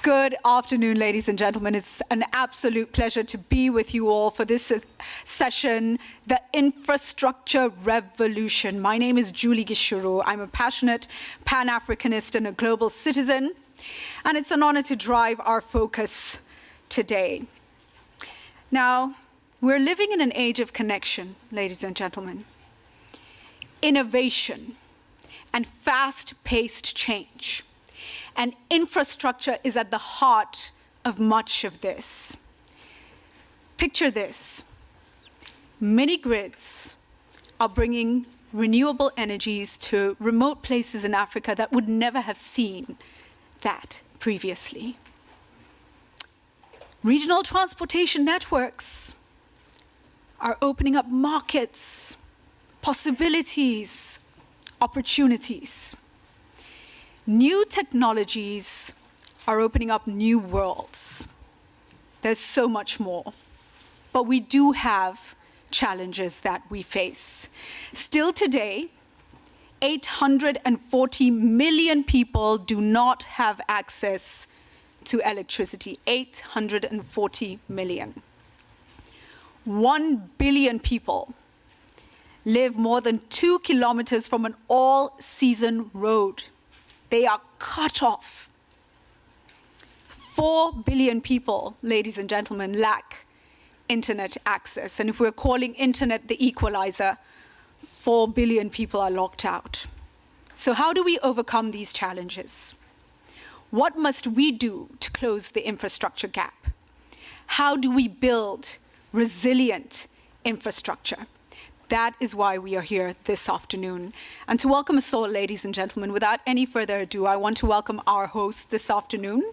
Good afternoon, ladies and gentlemen. It's an absolute pleasure to be with you all for this session, The Infrastructure Revolution. My name is Julie Gishuru. I'm a passionate Pan-Africanist and a global citizen, and it's an honor to drive our focus today. Now, we're living in an age of connection, ladies and gentlemen, innovation, and fast-paced change. And infrastructure is at the heart of much of this. Picture this. Mini grids are bringing renewable energies to remote places in Africa that would never have seen that previously. Regional transportation networks are opening up markets, possibilities, opportunities. New technologies are opening up new worlds. There's so much more. But we do have challenges that we face. Still today, 840 million people do not have access to electricity. 840 million. 1 billion people live more than 2 kilometers from an all-season road. They are cut off. 4 billion people, ladies and gentlemen, lack internet access. And if we're calling internet the equalizer, 4 billion people are locked out. So how do we overcome these challenges? What must we do to close the infrastructure gap? How do we build resilient infrastructure? That is why we are here this afternoon. And to welcome us all, ladies and gentlemen, without any further ado, I want to welcome our host this afternoon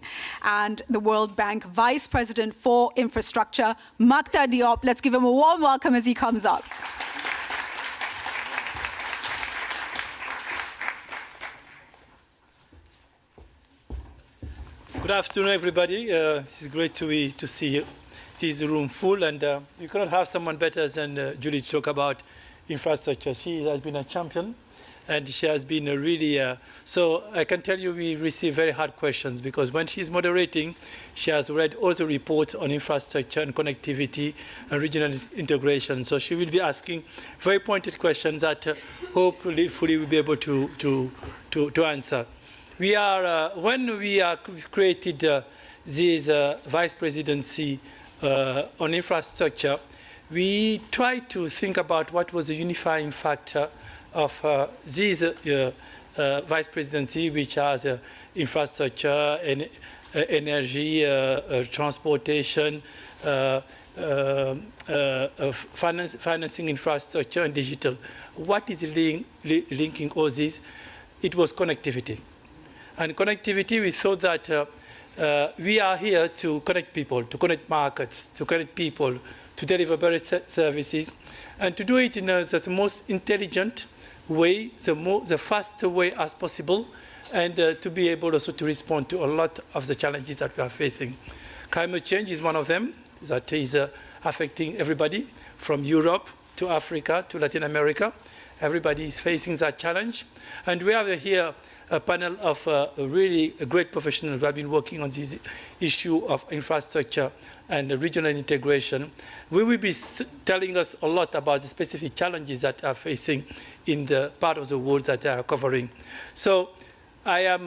and the World Bank Vice President for Infrastructure, Mactar Diop. Let's give him a warm welcome as he comes up. Good afternoon, everybody. It's great to see the room full, and you cannot have someone better than Julie to talk about infrastructure. She has been a champion, and she has been a really, so I can tell you we receive very hard questions, because when she's moderating, she has read all the reports on infrastructure and connectivity and regional integration. So she will be asking very pointed questions that hopefully we'll be able to answer. We are, when we created this vice presidency on infrastructure, we tried to think about what was the unifying factor of this vice presidency, which has infrastructure, and energy, transportation, financing infrastructure, and digital. What is linking all this? It was connectivity. And connectivity, we thought that we are here to connect people, to connect markets, to connect people, to deliver better services, and to do it in the most intelligent way, the fastest way as possible, and to be able also to respond to a lot of the challenges that we are facing. Climate change is one of them that is affecting everybody, from Europe to Africa to Latin America. Everybody is facing that challenge. And we have here a panel of really great professionals who have been working on this issue of infrastructure and regional integration. We will be telling us a lot about the specific challenges that are facing in the part of the world that they are covering. So I'm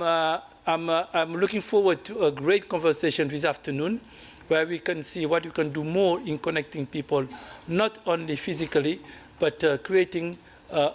looking forward to a great conversation this afternoon, where we can see what we can do more in connecting people, not only physically, but creating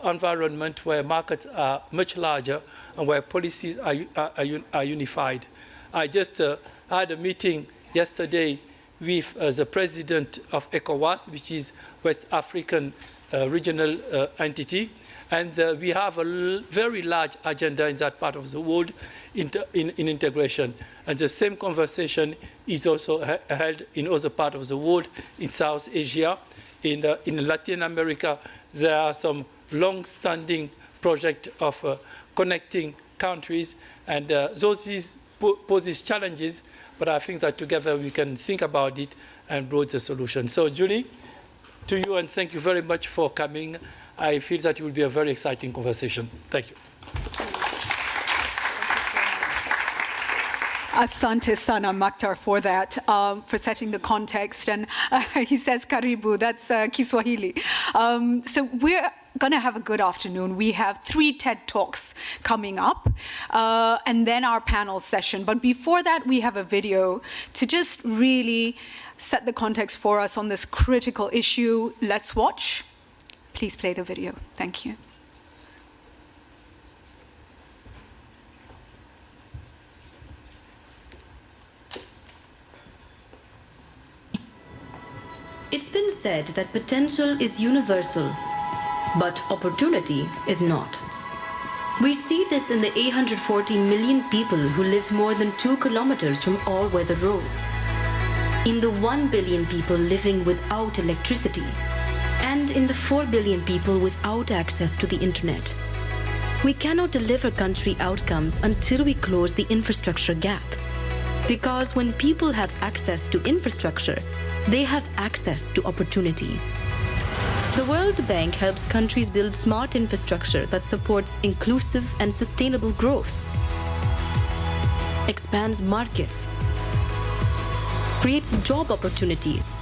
environment where markets are much larger and where policies are unified. I just had a meeting yesterday with the president of ECOWAS, which is West African regional entity, and we have a very large agenda in that part of the world in integration. And the same conversation is also held in other parts of the world, in South Asia, in Latin America. There are some long-standing project of connecting countries, and those poses challenges, but I think that together we can think about it and broach the solution. So Julie, to you, and thank you very much for coming. I feel that it will be a very exciting conversation. Thank you. Asante sana, Maktar, for that, for setting the context. And he says karibu, that's Kiswahili. So we're going to have a good afternoon. We have 3 TED Talks coming up, and then our panel session. But before that, we have a video to just really set the context for us on this critical issue. Let's watch. Please play the video. Thank you. It's been said that potential is universal, but opportunity is not. We see this in the 840 million people who live more than 2 kilometers from all-weather roads, in the 1 billion people living without electricity, and in the 4 billion people without access to the internet. We cannot deliver country outcomes until we close the infrastructure gap. Because when people have access to infrastructure, they have access to opportunity. The World Bank helps countries build smart infrastructure that supports inclusive and sustainable growth, expands markets, creates job opportunities,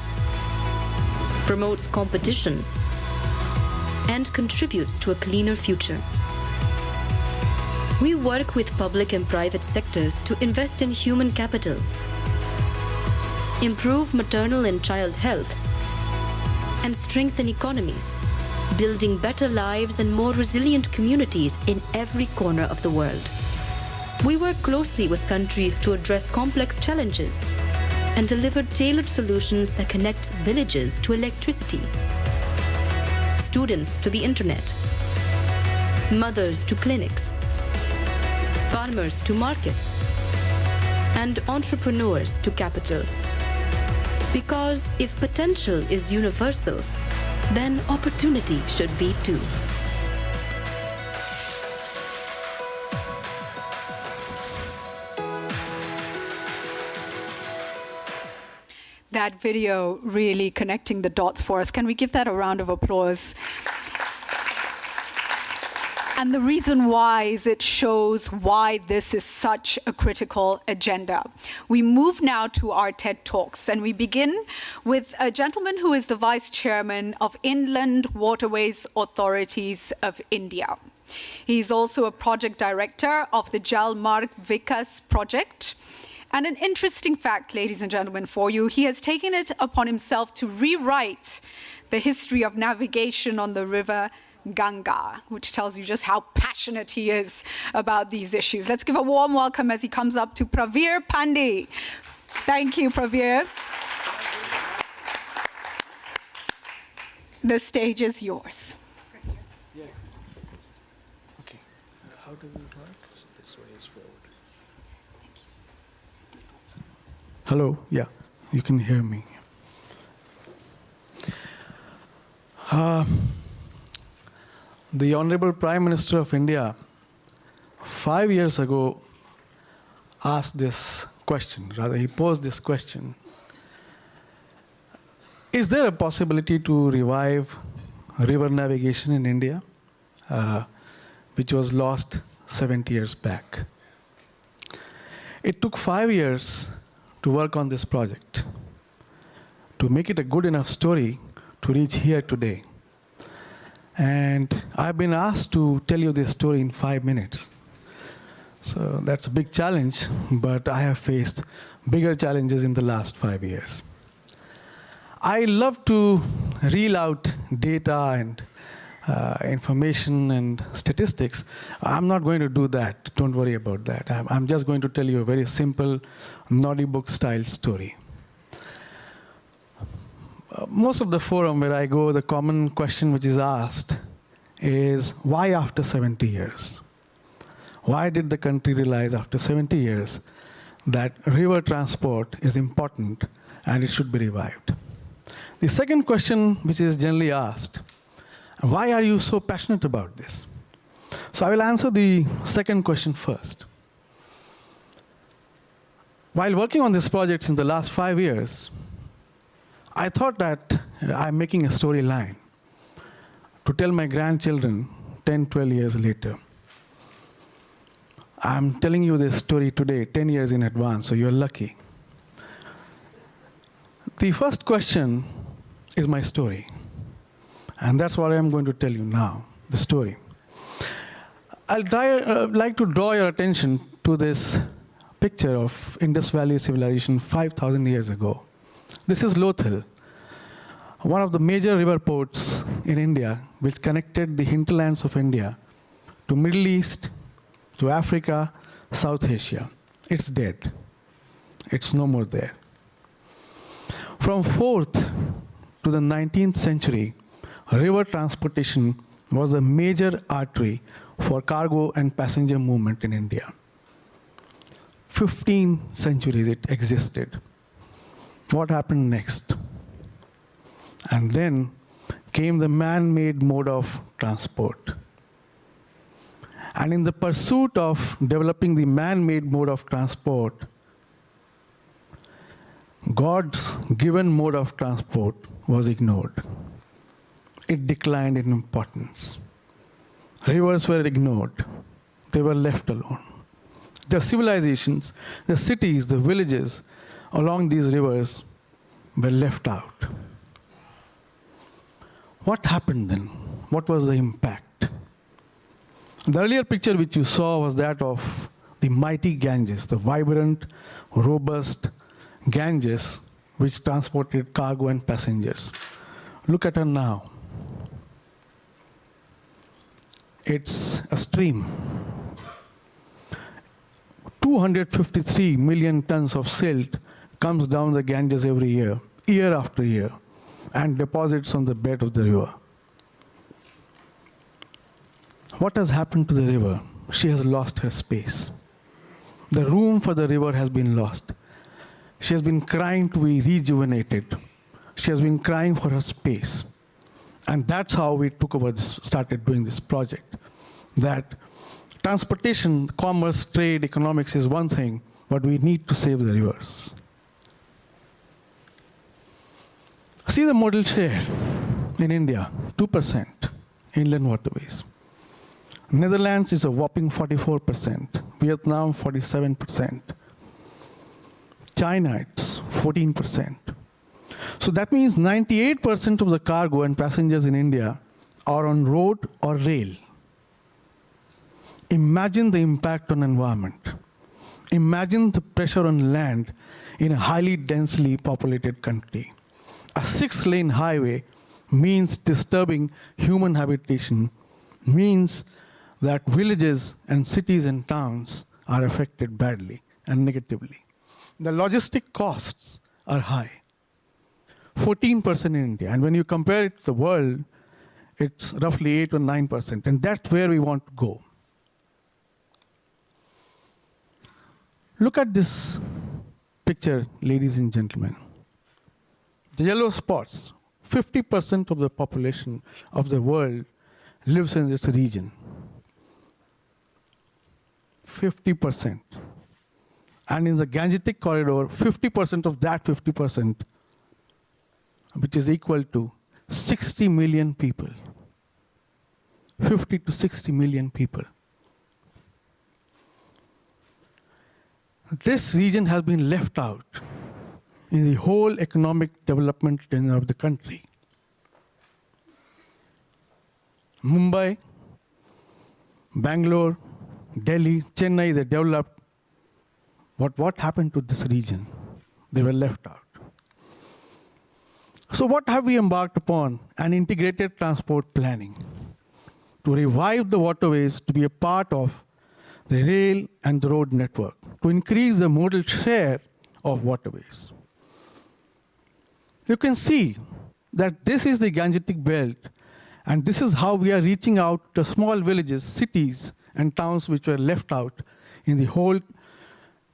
promotes competition, and contributes to a cleaner future. We work with public and private sectors to invest in human capital, improve maternal and child health, and strengthen economies, building better lives and more resilient communities in every corner of the world. We work closely with countries to address complex challenges and deliver tailored solutions that connect villages to electricity, students to the internet, mothers to clinics, farmers to markets, and entrepreneurs to capital. Because if potential is universal, then opportunity should be too. That video really connecting the dots for us. Can we give that a round of applause? And the reason why is it shows why this is such a critical agenda. We move now to our TED Talks, and we begin with a gentleman who is the Vice Chairman of Inland Waterways Authorities of India. He's also a project director of the Jal Marg Vikas project. And an interesting fact, ladies and gentlemen, for you, he has taken it upon himself to rewrite the history of navigation on the river Ganga, which tells you just how passionate he is about these issues. Let's give a warm welcome as he comes up to Pravir Pandey. Thank you, Pravir. The stage is yours. Yeah. Okay. How does it work? So this way is forward. Thank you. Hello. Yeah, you can hear me. The Honorable Prime Minister of India 5 years ago asked this question, rather he posed this question. Is there a possibility to revive river navigation in India, which was lost 70 years back? It took 5 years to work on this project, to make it a good enough story to reach here today. And I've been asked to tell you this story in 5 minutes. So that's a big challenge, but I have faced bigger challenges in the last 5 years. I love to reel out data and information and statistics. I'm not going to do that. Don't worry about that. I'm just going to tell you a very simple, naughty book style story. Most of the forum where I go, the common question which is asked is, why after 70 years? Why did the country realize after 70 years that river transport is important and it should be revived? The second question which is generally asked, why are you so passionate about this? So I will answer the second question first. While working on this project in the last 5 years, I thought that I'm making a storyline to tell my grandchildren 10, 12 years later. I'm telling you this story today, 10 years in advance, so you're lucky. The first question is my story. And that's what I'm going to tell you now, the story. Like to draw your attention to this picture of Indus Valley civilization 5,000 years ago. This is Lothal, one of the major river ports in India, which connected the hinterlands of India to Middle East, to Africa, South Asia. It's dead. It's no more there. From 4th to the 19th century, river transportation was a major artery for cargo and passenger movement in India. 15 centuries it existed. What happened next? And then came the man-made mode of transport. And in the pursuit of developing the man-made mode of transport, God's given mode of transport was ignored. It declined in importance. Rivers were ignored. They were left alone. The civilizations, the cities, the villages along these rivers were left out. What happened then? What was the impact? The earlier picture which you saw was that of the mighty Ganges, the vibrant, robust Ganges which transported cargo and passengers. Look at her now. It's a stream. 253 million tons of silt comes down the Ganges every year, year after year, and deposits on the bed of the river. What has happened to the river? She has lost her space. The room for the river has been lost. She has been crying to be rejuvenated. She has been crying for her space. And that's how we took over this, started doing this project. That transportation, commerce, trade, economics is one thing, but we need to save the rivers. See the modal share in India, 2% inland waterways. Netherlands is a whopping 44%. Vietnam, 47%. China, it's 14%. So that means 98% of the cargo and passengers in India are on road or rail. Imagine the impact on environment. Imagine the pressure on land in a highly densely populated country. A 6-lane highway means disturbing human habitation, means that villages and cities and towns are affected badly and negatively. The logistic costs are high. 14% in India. And when you compare it to the world, it's roughly 8 or 9%. And that's where we want to go. Look at this picture, ladies and gentlemen. The yellow spots, 50% of the population of the world lives in this region. 50%. And in the Gangetic corridor, 50% of that 50%, which is equal to 60 million people. 50 to 60 million people. This region has been left out in the whole economic development of the country. Mumbai, Bangalore, Delhi, Chennai, they developed. What happened to this region? They were left out. So what have we embarked upon? An integrated transport planning to revive the waterways to be a part of the rail and the road network, to increase the modal share of waterways. You can see that this is the Gangetic belt, and this is how we are reaching out to small villages, cities, and towns which were left out in the whole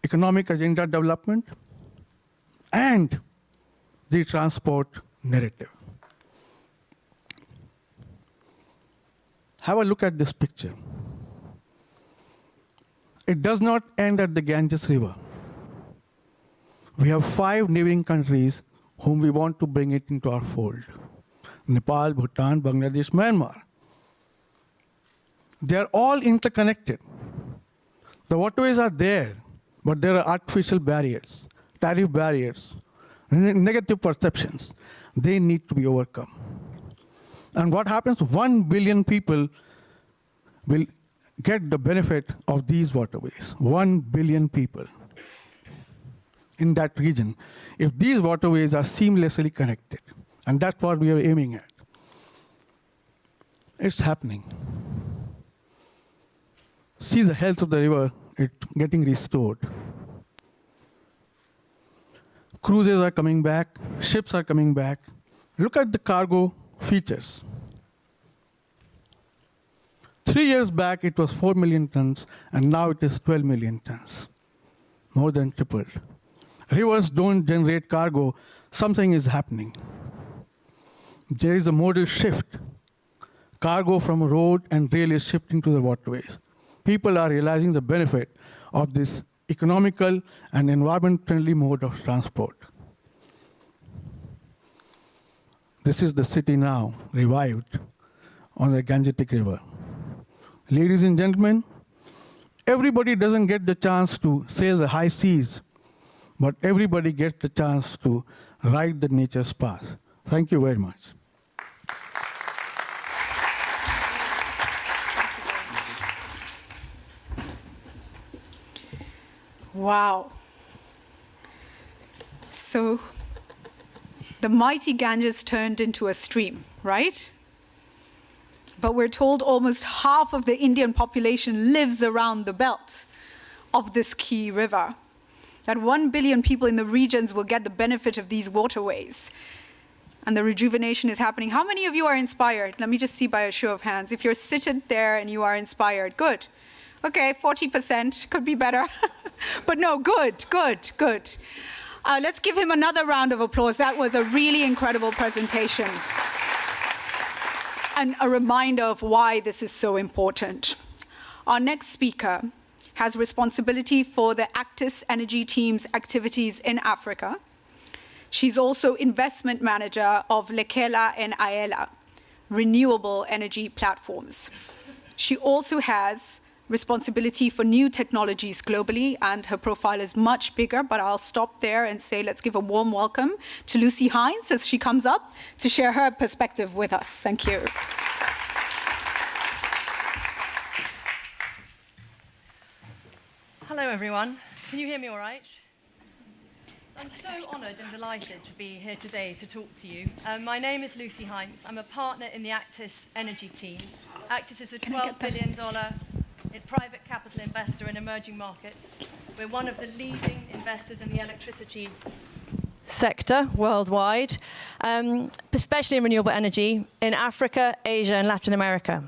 economic agenda development and the transport narrative. Have a look at this picture. It does not end at the Ganges River. We have 5 neighboring countries whom we want to bring it into our fold. Nepal, Bhutan, Bangladesh, Myanmar. They are all interconnected. The waterways are there, but there are artificial barriers, tariff barriers, negative perceptions. They need to be overcome. And what happens? 1 billion people will get the benefit of these waterways. 1 billion people in that region, if these waterways are seamlessly connected. And that's what we are aiming at. It's happening. See the health of the river, it's getting restored. Cruises are coming back, ships are coming back. Look at the cargo features. 3 years back, it was 4 million tons, and now it is 12 million tons. More than tripled. Rivers don't generate cargo, something is happening. There is a modal shift. Cargo from road and rail is shifting to the waterways. People are realizing the benefit of this economical and environment-friendly mode of transport. This is the city now, revived on the Gangetic River. Ladies and gentlemen, everybody doesn't get the chance to sail the high seas, but everybody gets the chance to ride the nature's path. Thank you very much. Wow. So the mighty Ganges turned into a stream, right? But we're told almost half of the Indian population lives around the belt of this key river. That 1 billion people in the regions will get the benefit of these waterways. And the rejuvenation is happening. How many of you are inspired? Let me just see by a show of hands. If you're seated there and you are inspired, good. Okay, 40%, could be better. But no, good. Let's give him another round of applause. That was a really incredible presentation. And a reminder of why this is so important. Our next speaker has responsibility for the Actis Energy team's activities in Africa. She's also investment manager of Lekela and Aela, renewable energy platforms. She also has responsibility for new technologies globally, and her profile is much bigger, but I'll stop there and say let's give a warm welcome to Lucy Hines as she comes up to share her perspective with us. Thank you. Hello, everyone. Can you hear me all right? I'm so honoured and delighted to be here today to talk to you. My name is Lucy Hines. I'm a partner in the Actis Energy team. Actis is a $12 billion private capital investor in emerging markets. We're one of the leading investors in the electricity sector worldwide, especially in renewable energy in Africa, Asia, and Latin America.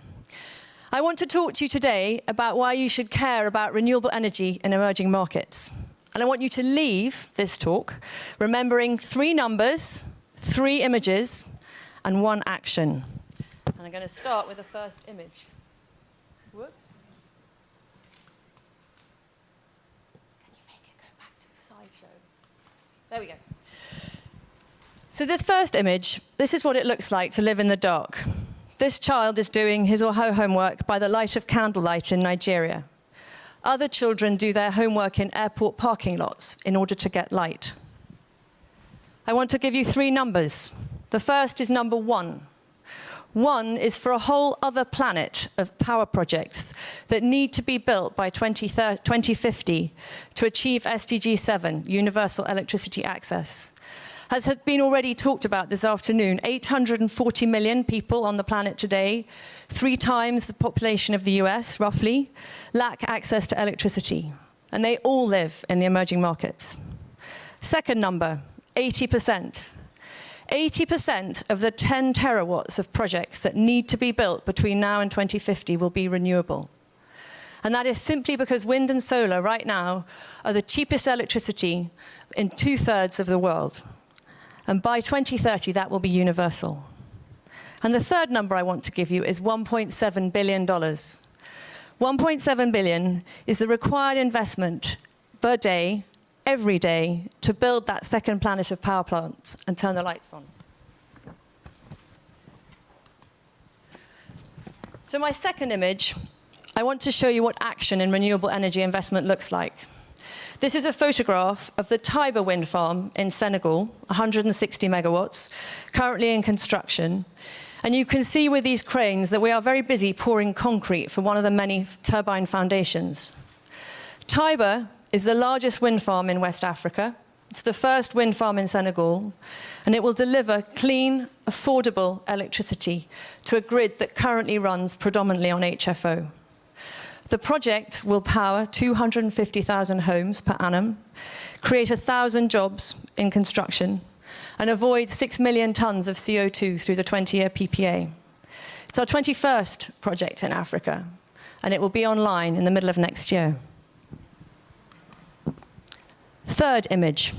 I want to talk to you today about why you should care about renewable energy in emerging markets. And I want you to leave this talk remembering 3 numbers, 3 images, and 1 action. And I'm going to start with the first image. Whoops. Can you make it go back to the slideshow? There we go. So the first image, this is what it looks like to live in the dark. This child is doing his or her homework by the light of candlelight in Nigeria. Other children do their homework in airport parking lots in order to get light. I want to give you 3 numbers. The first is number 1. 1 is for a whole other planet of power projects that need to be built by 2050 to achieve SDG 7, universal electricity access. As has been already talked about this afternoon, 840 million people on the planet today, 3 times the population of the US, roughly, lack access to electricity. And they all live in the emerging markets. Second number, 80%. 80% of the 10 terawatts of projects that need to be built between now and 2050 will be renewable. And that is simply because wind and solar right now are the cheapest electricity in 2/3 of the world. And by 2030, that will be universal. And the third number I want to give you is $1.7 billion. 1.7 billion is the required investment per day, every day, to build that second planet of power plants and turn the lights on. So my second image, I want to show you what action in renewable energy investment looks like. This is a photograph of the Tiber wind farm in Senegal, 160 megawatts, currently in construction. And you can see with these cranes that we are very busy pouring concrete for one of the many turbine foundations. Tiber is the largest wind farm in West Africa. It's the first wind farm in Senegal, and it will deliver clean, affordable electricity to a grid that currently runs predominantly on HFO. The project will power 250,000 homes per annum, create 1,000 jobs in construction, and avoid 6 million tons of CO2 through the 20-year PPA. It's our 21st project in Africa, and it will be online in the middle of next year. Third image.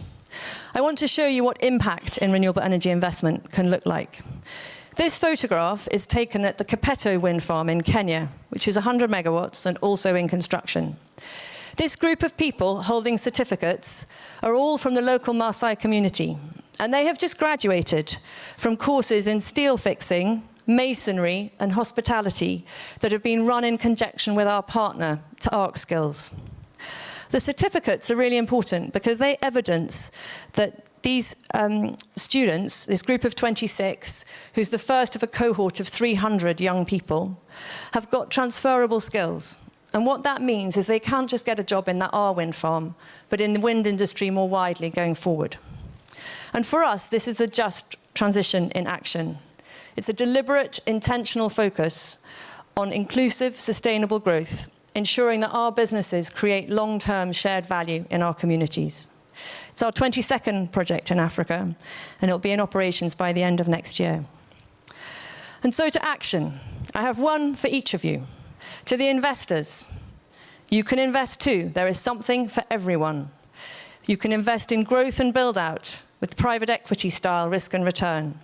I want to show you what impact in renewable energy investment can look like. This photograph is taken at the Kapeto wind farm in Kenya, which is 100 megawatts and also in construction. This group of people holding certificates are all from the local Maasai community, and they have just graduated from courses in steel fixing, masonry, and hospitality that have been run in conjunction with our partner, ARC Skills. The certificates are really important because they evidence that these students, this group of 26, who's the first of a cohort of 300 young people, have got transferable skills. And what that means is they can't just get a job in our wind farm, but in the wind industry more widely going forward. And for us, this is the just transition in action. It's a deliberate, intentional focus on inclusive, sustainable growth, ensuring that our businesses create long-term shared value in our communities. It's our 22nd project in Africa, and it'll be in operations by the end of next year. And so to action. I have one for each of you. To the investors, you can invest too. There is something for everyone. You can invest in growth and build-out with private equity style risk and return.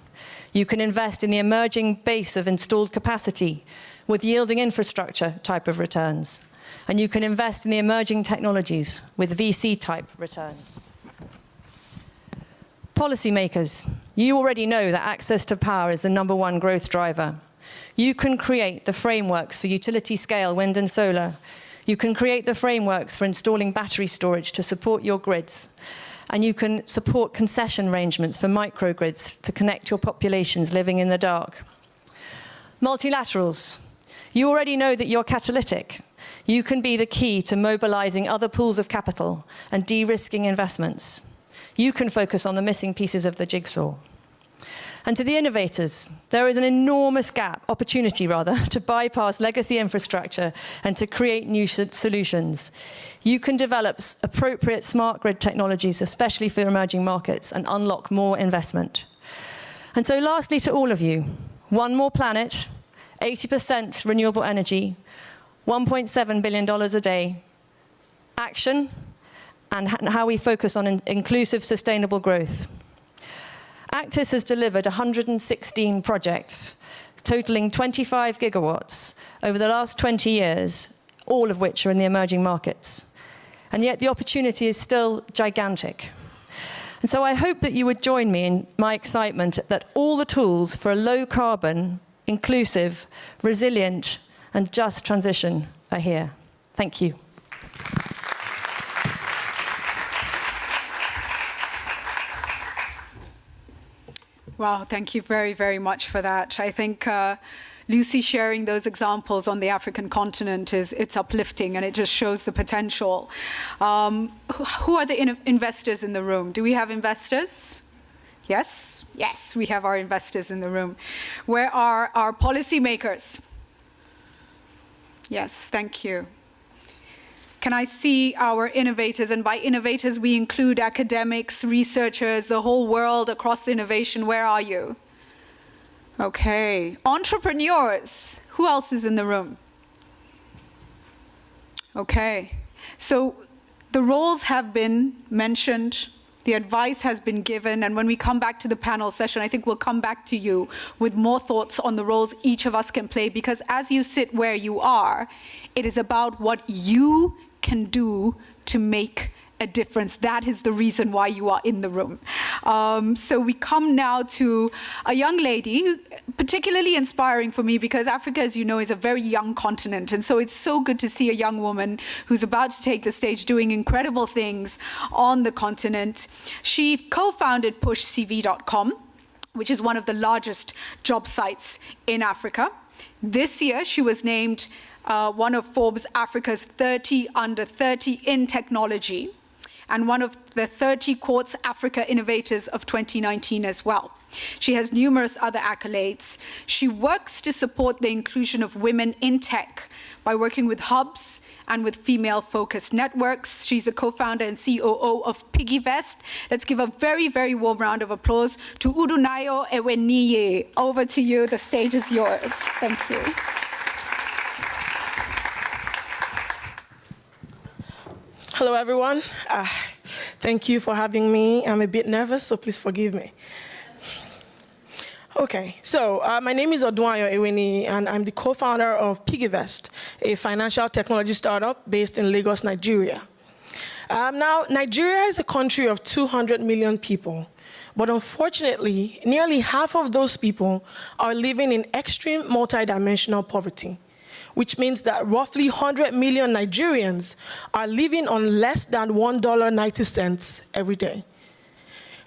You can invest in the emerging base of installed capacity with yielding infrastructure type of returns. And you can invest in the emerging technologies with VC type returns. Policymakers, you already know that access to power is the #1 growth driver. You can create the frameworks for utility scale wind and solar. You can create the frameworks for installing battery storage to support your grids. And you can support concession arrangements for microgrids to connect your populations living in the dark. Multilaterals, you already know that you're catalytic. You can be the key to mobilizing other pools of capital and de-risking investments. You can focus on the missing pieces of the jigsaw. And to the innovators, there is an enormous opportunity to bypass legacy infrastructure and to create new solutions. You can develop appropriate smart grid technologies, especially for emerging markets, and unlock more investment. And so lastly to all of you, one more planet, 80% renewable energy, $1.7 billion a day, action, and how we focus on inclusive, sustainable growth. Actis has delivered 116 projects, totaling 25 gigawatts over the last 20 years, all of which are in the emerging markets. And yet the opportunity is still gigantic. And so I hope that you would join me in my excitement that all the tools for a low-carbon, inclusive, resilient, and just transition are here. Thank you. Wow, thank you very, very much for that. I think Lucy sharing those examples on the African continent it's uplifting, and it just shows the potential. Who are the investors in the room? Do we have investors? Yes? Yes, we have our investors in the room. Where are our policymakers? Yes, thank you. Can I see our innovators? And by innovators, we include academics, researchers, the whole world across innovation. Where are you? Okay. Entrepreneurs. Who else is in the room? Okay. So the roles have been mentioned. The advice has been given. And when we come back to the panel session, I think we'll come back to you with more thoughts on the roles each of us can play. Because as you sit where you are, it is about what you can do to make a difference. That is the reason why you are in the room. So we come now to a young lady, particularly inspiring for me because Africa, as you know, is a very young continent. And so it's so good to see a young woman who's about to take the stage doing incredible things on the continent. She co-founded pushcv.com, which is one of the largest job sites in Africa. This year, she was named one of Forbes Africa's 30 under 30 in technology, and one of the 30 Quartz Africa Innovators of 2019 as well. She has numerous other accolades. She works to support the inclusion of women in tech by working with hubs and with female-focused networks. She's the co-founder and COO of PiggyVest. Let's give a very, very warm round of applause to Adria Everyh. Over to you, the stage is yours. Thank you. Hello, everyone. Thank you for having me. I'm a bit nervous, so please forgive me. Okay, so my name is Adria Everyh, and I'm the co-founder of PiggyVest, a financial technology startup based in Lagos, Nigeria. Now, Nigeria is a country of 200 million people, but unfortunately, nearly half of those people are living in extreme multidimensional poverty, which means that roughly 100 million Nigerians are living on less than $1.90 every day.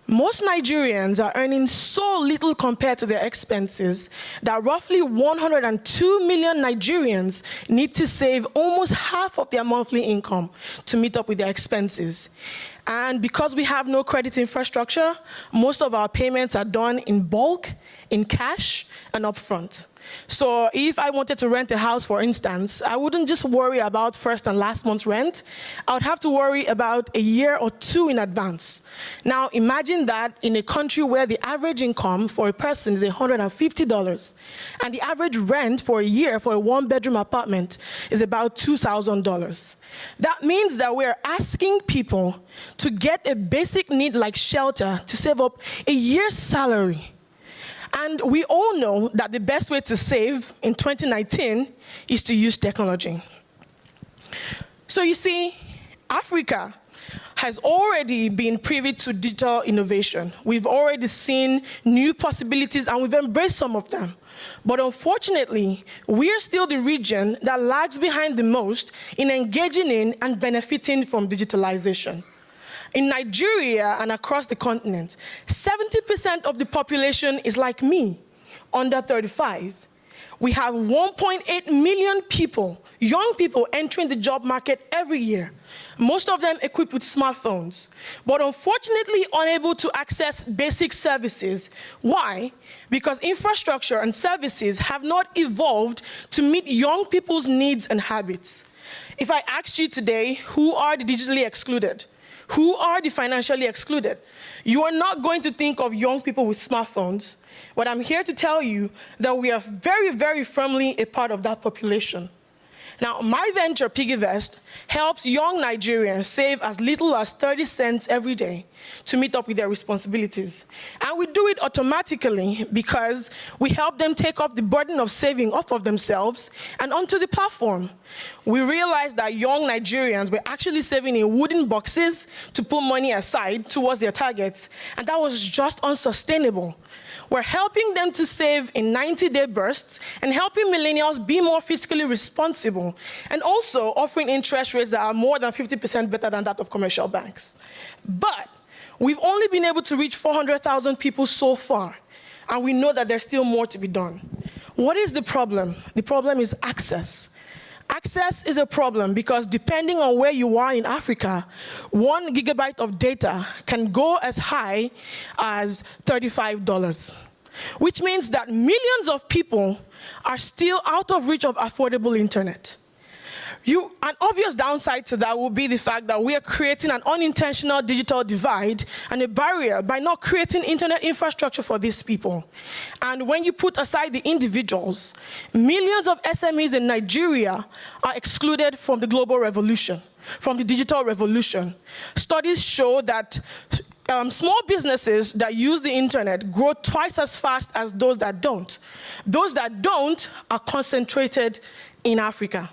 Most Nigerians are earning so little compared to their expenses that roughly 102 million Nigerians need to save almost half of their monthly income to meet up with their expenses. And because we have no credit infrastructure, most of our payments are done in bulk, in cash, and upfront. So if I wanted to rent a house, for instance, I wouldn't just worry about first and last month's rent. I would have to worry about a year or two in advance. Now, imagine that in a country where the average income for a person is $150, and the average rent for a year for a one-bedroom apartment is about $2,000. That means that we're asking people to get a basic need like shelter to save up a year's salary. And we all know that the best way to save in 2019 is to use technology. So you see, Africa has already been privy to digital innovation. We've already seen new possibilities and we've embraced some of them. But unfortunately, we're still the region that lags behind the most in engaging in and benefiting from digitalization. In Nigeria and across the continent, 70% of the population is like me, under 35. We have 1.8 million people, young people, entering the job market every year, most of them equipped with smartphones, but unfortunately unable to access basic services. Why? Because infrastructure and services have not evolved to meet young people's needs and habits. If I asked you today, who are the digitally excluded? Who are the financially excluded? You are not going to think of young people with smartphones, but I'm here to tell you that we are very, very firmly a part of that population. Now, my venture, PiggyVest, helps young Nigerians save as little as 30 cents every day to meet up with their responsibilities. And we do it automatically because we help them take off the burden of saving off of themselves and onto the platform. We realized that young Nigerians were actually saving in wooden boxes to put money aside towards their targets, and that was just unsustainable. We're helping them to save in 90-day bursts and helping millennials be more fiscally responsible, and also offering interest rates that are more than 50% better than that of commercial banks. But we've only been able to reach 400,000 people so far, and we know that there's still more to be done. What is the problem? The problem is access. Access is a problem because depending on where you are in Africa, 1 gigabyte of data can go as high as $35, which means that millions of people are still out of reach of affordable internet. An obvious downside to that will be the fact that we are creating an unintentional digital divide and a barrier by not creating internet infrastructure for these people. And when you put aside the individuals, millions of SMEs in Nigeria are excluded from the global revolution, from the digital revolution. Studies show that small businesses that use the internet grow twice as fast as those that don't. Those that don't are concentrated in Africa.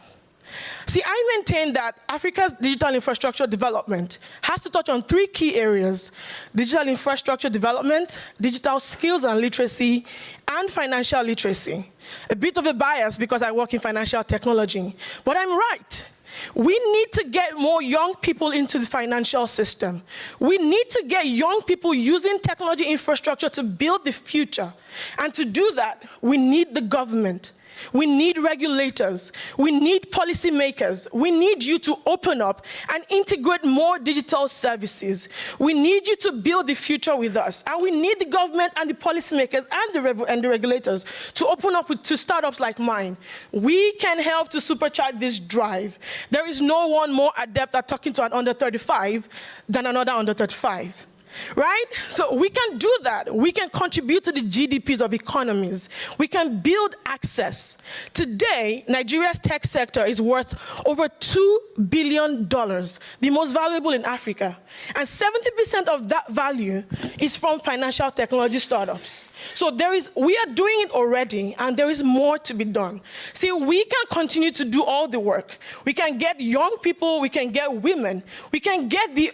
See, I maintain that Africa's digital infrastructure development has to touch on 3 key areas: digital infrastructure development, digital skills and literacy, and financial literacy. A bit of a bias because I work in financial technology, but I'm right. We need to get more young people into the financial system. We need to get young people using technology infrastructure to build the future. And to do that, we need the government. We need regulators. We need policymakers. We need you to open up and integrate more digital services. We need you to build the future with us. And we need the government and the policymakers and the regulators to open up to startups like mine. We can help to supercharge this drive. There is no one more adept at talking to an under 35 than another under 35. Right? So we can do that. We can contribute to the GDPs of economies. We can build access. Today, Nigeria's tech sector is worth over $2 billion, the most valuable in Africa. And 70% of that value is from financial technology startups. So we are doing it already, and there is more to be done. See, we can continue to do all the work. We can get young people, we can get women, we can get the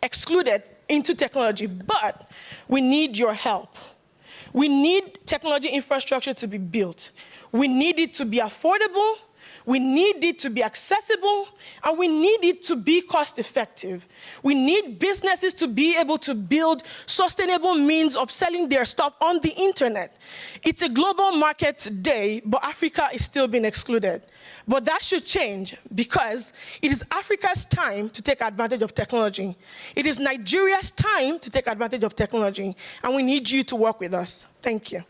excluded into technology, but we need your help. We need technology infrastructure to be built. We need it to be affordable, we need it to be accessible, and we need it to be cost-effective. We need businesses to be able to build sustainable means of selling their stuff on the internet. It's a global market today, but Africa is still being excluded. But that should change, because it is Africa's time to take advantage of technology. It is Nigeria's time to take advantage of technology, and we need you to work with us. Thank you.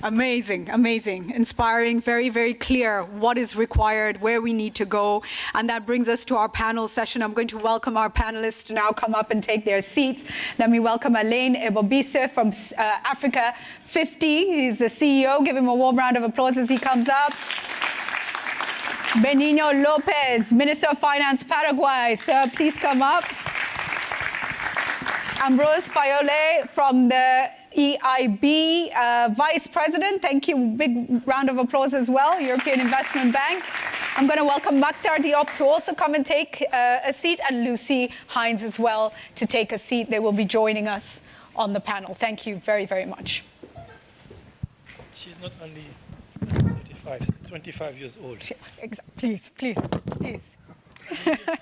Amazing, amazing, inspiring, very, very clear what is required, where we need to go. And that brings us to our panel session. I'm going to welcome our panelists to now come up and take their seats. Let me welcome Alain Ebobisse from Africa 50. He's the CEO. Give him a warm round of applause as he comes up. Benigno Lopez, Minister of Finance, Paraguay. Sir, please come up. Ambrose Fayole from the EIB, Vice President. Thank you. Big round of applause as well, European Investment Bank. I'm going to welcome Maktar Diop to also come and take a seat, and Lucy Hines as well to take a seat. They will be joining us on the panel. Thank you very, very much. She's not only 35, she's 25 years old. Please, please, please.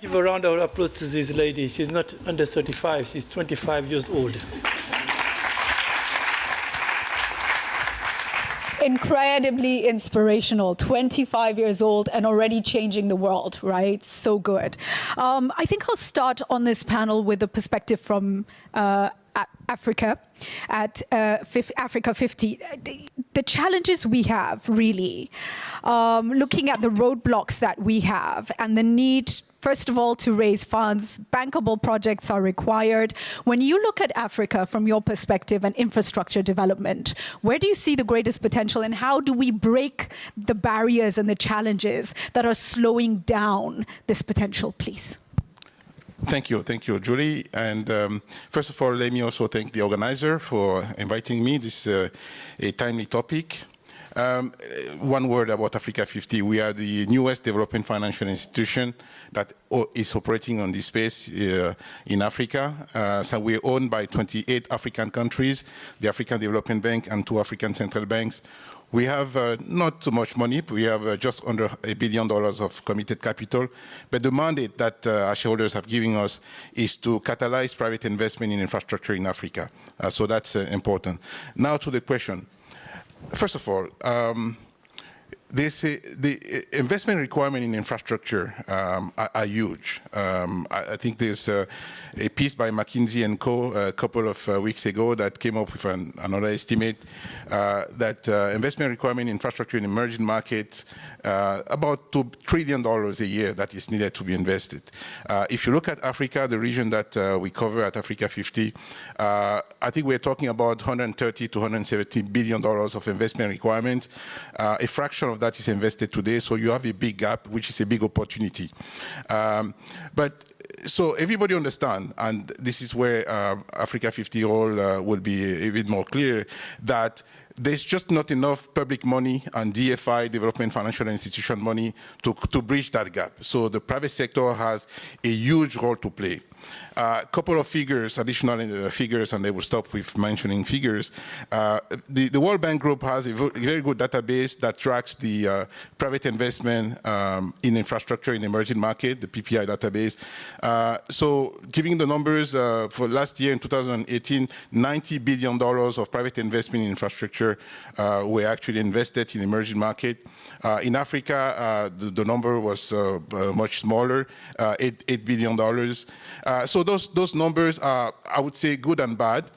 Give a round of applause to this lady. She's not under 35, she's 25 years old. Incredibly inspirational, 25 years old and already changing the world, right? So good. I think I'll start on this panel with a perspective from Africa at Africa 50. The challenges we have, really, looking at the roadblocks that we have and the need, first of all, to raise funds. Bankable projects are required. When you look at Africa from your perspective and infrastructure development, where do you see the greatest potential, and how do we break the barriers and the challenges that are slowing down this potential, please? Thank you, Julie. And first of all, let me also thank the organizer for inviting me. This is a timely topic. One word about Africa 50. We are the newest developing financial institution that is operating on this space in Africa. So we're owned by 28 African countries, the African Development Bank and 2 African central banks. We have not too much money. We have just under $1 billion of committed capital. But the mandate that our shareholders have given us is to catalyze private investment in infrastructure in Africa. So that's important. Now to the question. First of all, the investment requirement in infrastructure are huge. I think there's a piece by McKinsey & Co. a couple of weeks ago that came up with another estimate that investment requirement in infrastructure in emerging markets, about $2 trillion a year that is needed to be invested. If you look at Africa, the region that we cover at Africa 50, I think we're talking about $130 to $170 billion of investment requirements. A fraction of that is invested today, so you have a big gap, which is a big opportunity. But so everybody understand, and this is where Africa 50 role will be a bit more clear, that there's just not enough public money and DFI, development financial institution money, to bridge that gap. So the private sector has a huge role to play. A couple of figures, additional figures, and they will stop with mentioning figures. The World Bank Group has a very good database that tracks the private investment in infrastructure in emerging market, the PPI database. So giving the numbers for last year in 2018, $90 billion of private investment in infrastructure were actually invested in emerging market. In Africa, the number was much smaller, $8 billion. So those numbers are, I would say, good and bad.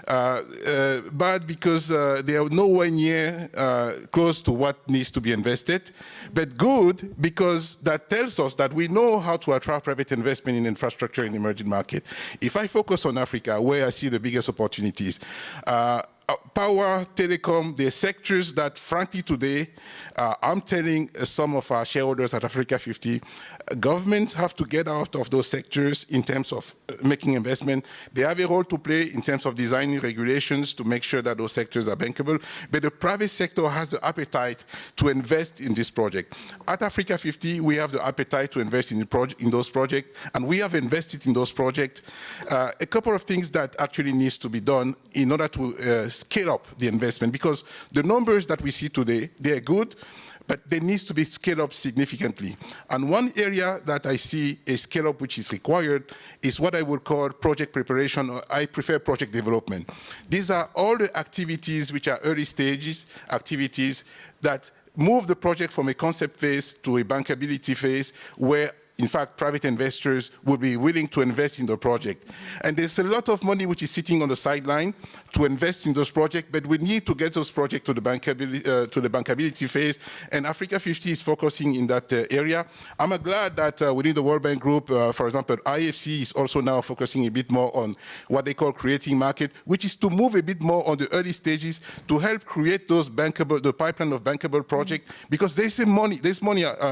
Bad because they are nowhere near close to what needs to be invested, but good because that tells us that we know how to attract private investment in infrastructure in emerging market. If I focus on Africa, where I see the biggest opportunities, power, telecom, the sectors that, frankly, today, I'm telling some of our shareholders at Africa 50, governments have to get out of those sectors in terms of making investment. They have a role to play in terms of designing regulations to make sure that those sectors are bankable. But the private sector has the appetite to invest in this project. At Africa 50, we have the appetite to invest in those projects, and we have invested in those projects. A couple of things that actually needs to be done in order to scale up the investment, because the numbers that we see today, they are good, but they need to be scaled up significantly. And one area that I see a scale up which is required is what I would call project preparation, or I prefer project development. These are all the activities which are early stages, activities that move the project from a concept phase to a bankability phase, where in fact, private investors will be willing to invest in the project. And there's a lot of money which is sitting on the sideline to invest in those projects, but we need to get those projects to the bankability phase, and Africa 50 is focusing in that area. I'm glad that within the World Bank Group, for example, IFC is also now focusing a bit more on what they call creating market, which is to move a bit more on the early stages to help create those bankable, the pipeline of bankable projects, because there's money,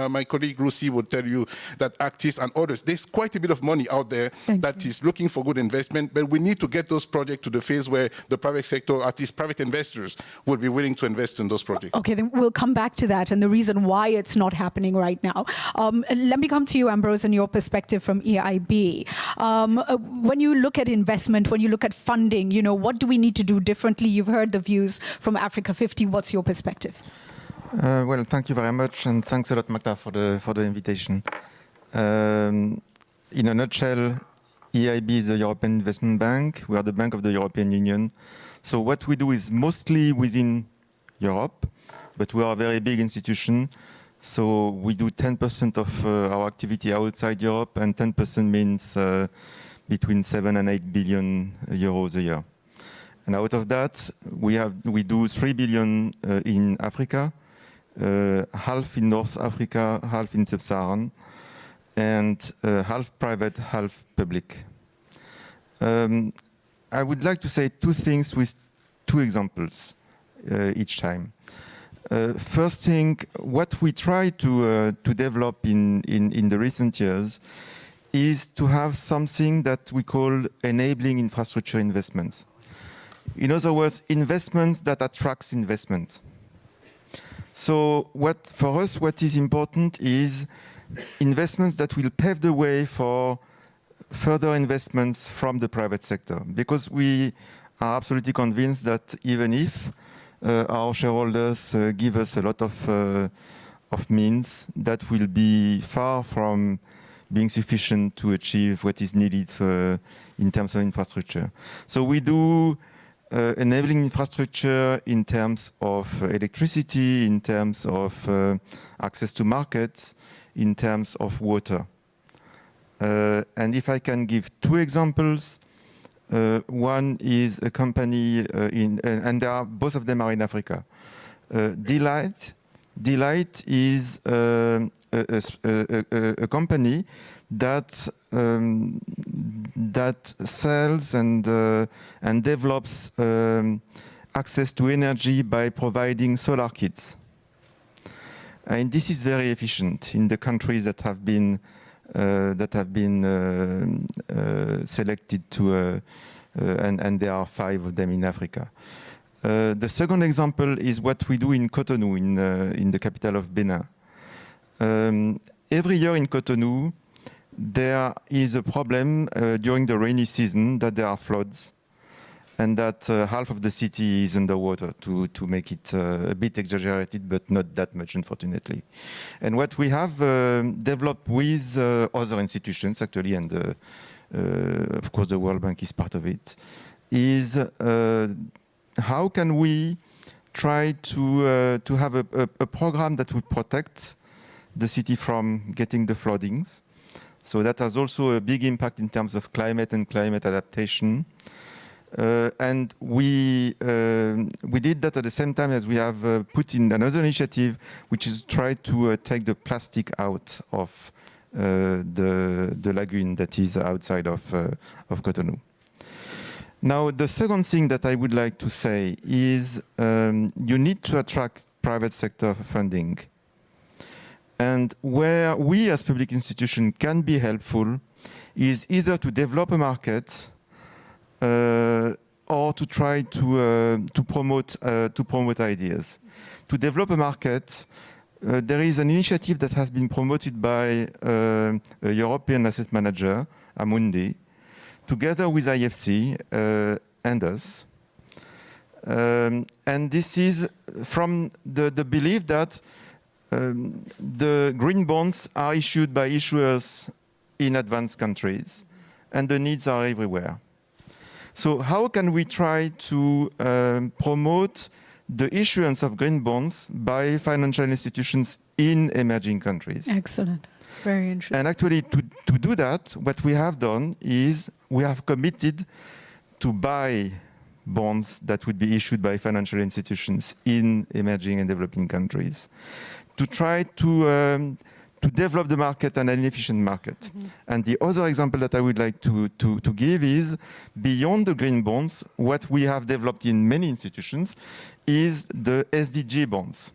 my colleague Lucy would tell you that Actis and others, there's quite a bit of money out there that is looking for good investment, but we need to get those projects to the phase where the private sector, at least private investors, will be willing to invest in those projects. Okay, then we'll come back to that and the reason why it's not happening right now. Let me come to you, Ambrose, and your perspective from EIB. When you look at investment, when you look at funding, you know, what do we need to do differently? You've heard the views from Africa 50. What's your perspective? Well, thank you very much, and thanks a lot, Magda, for the invitation. In a nutshell, EIB is the European Investment Bank. We are the Bank of the European Union. So what we do is mostly within Europe, but we are a very big institution. So we do 10% of our activity outside Europe, and 10% means between 7 and 8 billion euros a year. And out of that, we do 3 billion in Africa, half in North Africa, half in Sub-Saharan, and half private, half public. I would like to say two things with two examples each time. First thing, what we try to develop in the recent years is to have something that we call enabling infrastructure investments. In other words, investments that attracts investment. So for us, what is important is investments that will pave the way for further investments from the private sector, because we are absolutely convinced that even if our shareholders give us a lot of means, that will be far from being sufficient to achieve what is needed in terms of infrastructure. So we do enabling infrastructure in terms of electricity, in terms of access to markets, in terms of water. And if I can give two examples, one is a company and both of them are in Africa. Delight is a company that sells and develops access to energy by providing solar kits. And this is very efficient in the countries that have been that have been selected to, and there are 5 of them in Africa. The second example is what we do in Cotonou, in the capital of Benin. Every year in Cotonou, there is a problem during the rainy season that there are floods, and that half of the city is underwater, to make it a bit exaggerated, but not that much, unfortunately. And what we have developed with other institutions, actually, and of course the World Bank is part of it, is how can we try to have a program that would protect the city from getting the floodings. So that has also a big impact in terms of climate and climate adaptation. And we did that at the same time as we have put in another initiative, which is try to take the plastic out of the lagoon that is outside of Cotonou. Now, the second thing that I would like to say is you need to attract private sector funding. And where we as public institutions can be helpful is either to develop a market or to try to promote ideas. To develop a market, there is an initiative that has been promoted by a European asset manager, Amundi, together with IFC and us. And this is from the belief that the green bonds are issued by issuers in advanced countries, and the needs are everywhere. So how can we try to promote the issuance of green bonds by financial institutions in emerging countries? Excellent. Very interesting. And actually, to do that, what we have done is we have committed to buy bonds that would be issued by financial institutions in emerging and developing countries, to try to develop the market and an efficient market. Mm-hmm. And the other example that I would like to give is, beyond the green bonds, what we have developed in many institutions is the SDG bonds.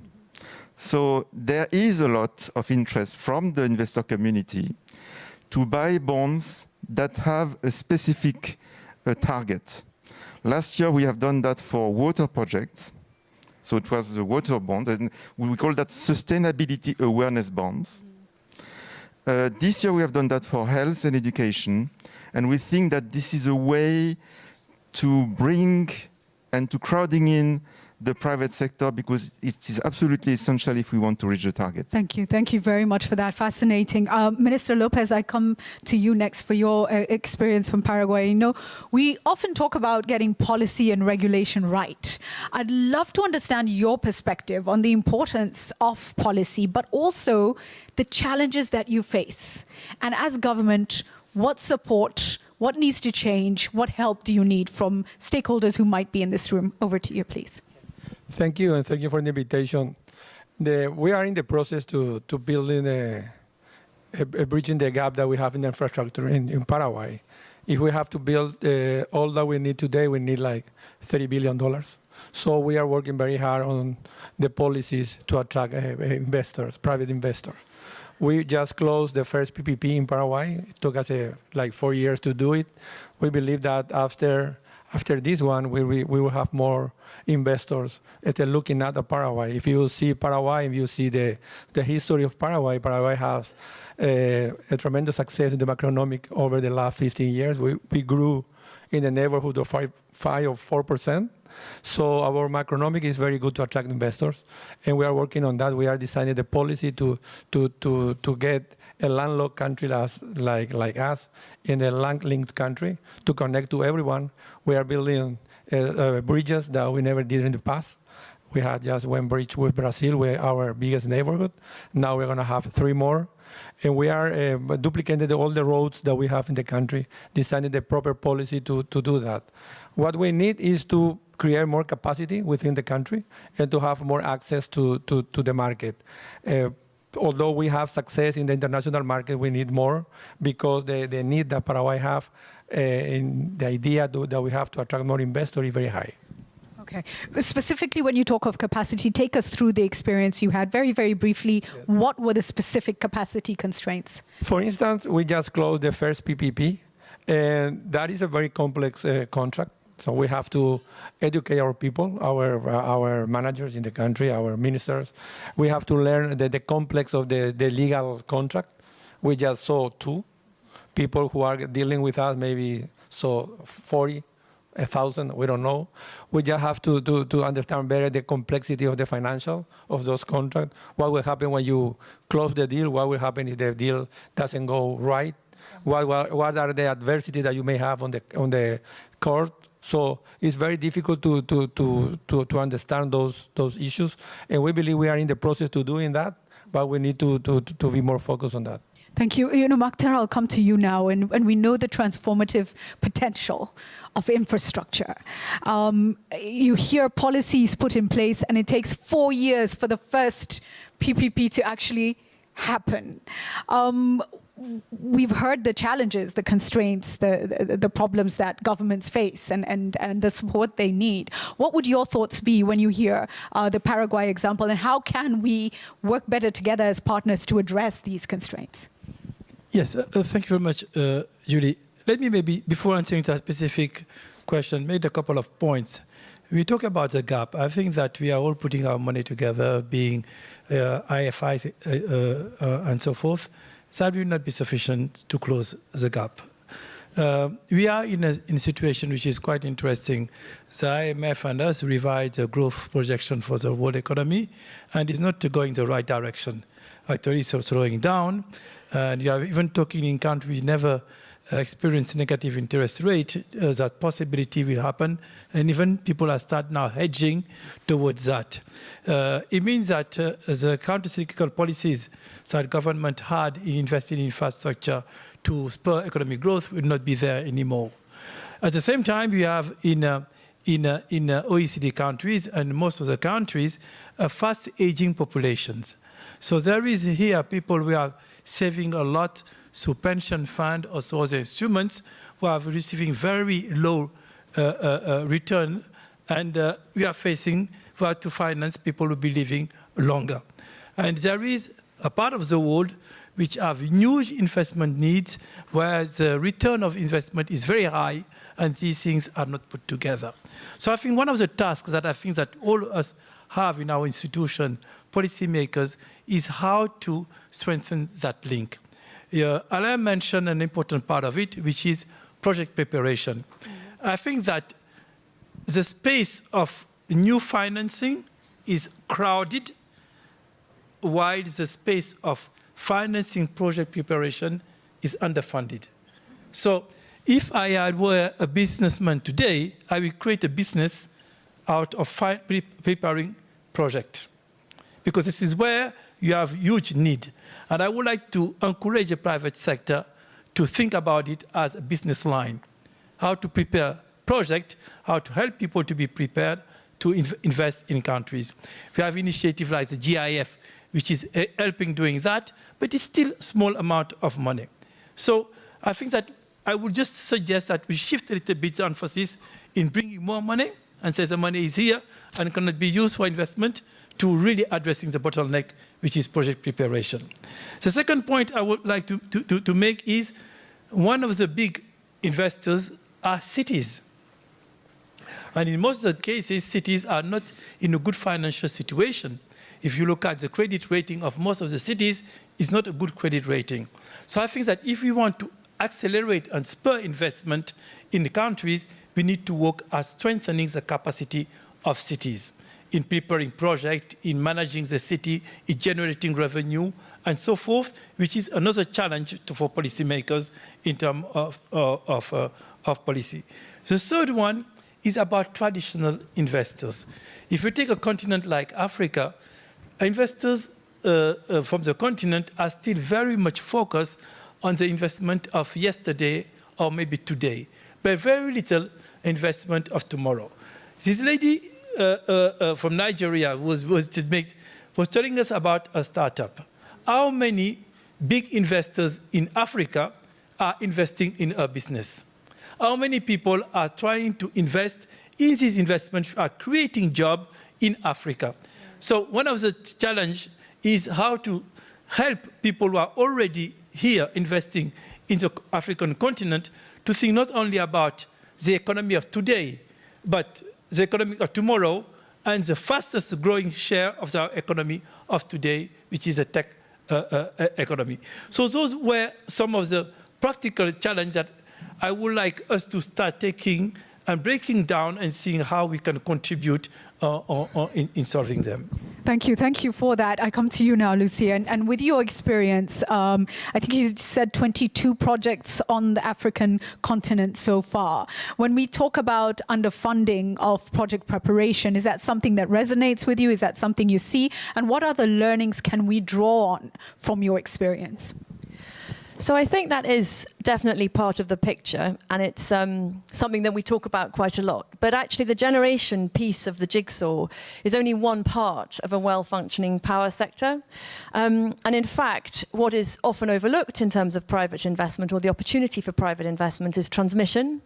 So there is a lot of interest from the investor community to buy bonds that have a specific target. Last year, we have done that for water projects. So it was the water bond, and we call that sustainability awareness bonds. This year, we have done that for health and education. And we think that this is a way to bring and to crowding in the private sector, because it is absolutely essential if we want to reach the target. Thank you. Thank you very much for that. Fascinating. Minister Lopez, I come to you next for your experience from Paraguay. You know, we often talk about getting policy and regulation right. I'd love to understand your perspective on the importance of policy, but also the challenges that you face. And as government, what support, what needs to change, what help do you need from stakeholders who might be in this room? Over to you, please. Thank you, and thank you for the invitation. We are in the process to building a bridging the gap that we have in the infrastructure in Paraguay. If we have to build all that we need today, we need like $30 billion. So we are working very hard on the policies to attract investors, private investors. We just closed the first PPP in Paraguay. It took us like 4 years to do it. We believe that after this one, we will have more investors looking at Paraguay. If you see Paraguay, if you see the history of Paraguay, Paraguay has a tremendous success in the macroeconomic over the last 15 years. We grew in the neighborhood of 5 or 4%. So our macroeconomic is very good to attract investors, and we are working on that. We are designing the policy to get a landlocked country like us in a land-linked country to connect to everyone. We are building bridges that we never did in the past. We had just one bridge with Brazil, with our biggest neighborhood. Now we're going to have 3 more. And we are duplicating all the roads that we have in the country, designing the proper policy to do that. What we need is to create more capacity within the country and to have more access to the market. Although we have success in the international market, we need more, because the need that Paraguay have, in the idea that we have to attract more investors is very high. Okay. Specifically, when you talk of capacity, take us through the experience you had. Very, very briefly, what were the specific capacity constraints? For instance, we just closed the first PPP, and that is a very complex contract. So we have to educate our people, our managers in the country, our ministers. We have to learn the complex of the legal contract. We just saw 2 people who are dealing with us, maybe saw 40. 1,000, we don't know. We just have to understand better the complexity of the financial of those contracts. What will happen when you close the deal? What will happen if the deal doesn't go right? What are the adversities that you may have on the court? So it's very difficult to understand those issues, and we believe we are in the process to doing that, but we need to be more focused on that. Thank you. You know, Makhtar, I'll come to you now, and we know the transformative potential of infrastructure. You hear policies put in place, and it takes 4 years for the first PPP to actually happen. We've heard the challenges, the constraints, the problems that governments face and the support they need. What would your thoughts be when you hear the Paraguay example, and how can we work better together as partners to address these constraints? Yes, thank you very much, Julie. Let me maybe, before answering that specific question, make a couple of points. We talk about the gap. I think that we are all putting our money together, being IFIs and so forth. That will not be sufficient to close the gap. We are in a situation which is quite interesting. The IMF and us revised the growth projection for the world economy, and it's not going the right direction. Actually, it's slowing down. And you are even talking in countries never experienced negative interest rate, that possibility will happen. And even people are starting now hedging towards that. It means that the counter-cyclical policies that government had in investing in infrastructure to spur economic growth will not be there anymore. At the same time, we have in OECD countries and most of the countries, fast aging populations. So there is here people who are saving a lot through pension fund or through other instruments who are receiving very low return, and we are facing to finance people who will be living longer. And there is a part of the world which have huge investment needs where the return of investment is very high and these things are not put together. So I think one of the tasks that I think that all of us have in our institution, policymakers, is how to strengthen that link. Alain mentioned an important part of it, which is project preparation. I think that the space of new financing is crowded, while the space of financing project preparation is underfunded. So if I were a businessman today, I will create a business out of preparing project, because this is where you have huge need. And I would like to encourage the private sector to think about it as a business line, how to prepare project, how to help people to be prepared to invest in countries. We have initiatives like the GIF, which is helping doing that, but it's still a small amount of money. So I think that I would just suggest that we shift a little bit the emphasis in bringing more money and say the money is here and cannot be used for investment, to really addressing the bottleneck, which is project preparation. The second point I would like to make is one of the big investors are cities. And in most of the cases, cities are not in a good financial situation. If you look at the credit rating of most of the cities, it's not a good credit rating. So I think that if we want to accelerate and spur investment in the countries, we need to work at strengthening the capacity of cities, in preparing projects, in managing the city, in generating revenue, and so forth, which is another challenge for policymakers in terms of policy. The third one is about traditional investors. If you take a continent like Africa, investors from the continent are still very much focused on the investment of yesterday or maybe today, but very little investment of tomorrow. This lady from Nigeria was telling us about a startup. How many big investors in Africa are investing in a business? How many people are trying to invest in these investments are creating jobs in Africa. So one of the challenges is how to help people who are already here investing in the African continent to think not only about the economy of today, but the economy of tomorrow, and the fastest growing share of the economy of today, which is a tech economy. So those were some of the practical challenges that I would like us to start taking and breaking down and seeing how we can contribute in solving them. Thank you for that. I come to you now, Lucia, and with your experience, I think you said 22 projects on the African continent so far. When we talk about underfunding of project preparation, is that something that resonates with you? Is that something you see? And what other learnings can we draw on from your experience? So I think that is definitely part of the picture, and it's something that we talk about quite a lot. But actually the generation piece of the jigsaw is only one part of a well-functioning power sector. And in fact, what is often overlooked in terms of private investment, or the opportunity for private investment, is transmission,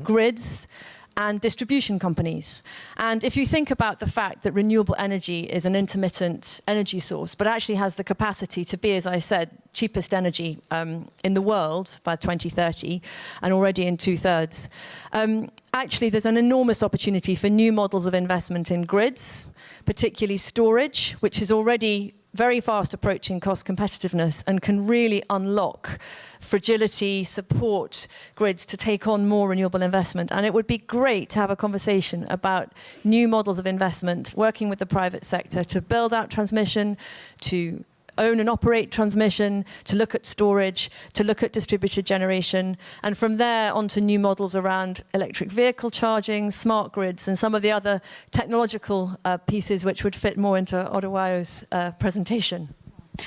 grids, and distribution companies. And if you think about the fact that renewable energy is an intermittent energy source, but actually has the capacity to be, as I said, cheapest energy in the world by 2030, and already in 2/3, actually there's an enormous opportunity for new models of investment in grids, particularly storage, which is already very fast approaching cost competitiveness and can really unlock fragility, support grids to take on more renewable investment. And it would be great to have a conversation about new models of investment, working with the private sector to build out transmission, to own and operate transmission, to look at storage, to look at distributed generation, and from there on to new models around electric vehicle charging, smart grids, and some of the other technological pieces which would fit more into Oduwayo's presentation.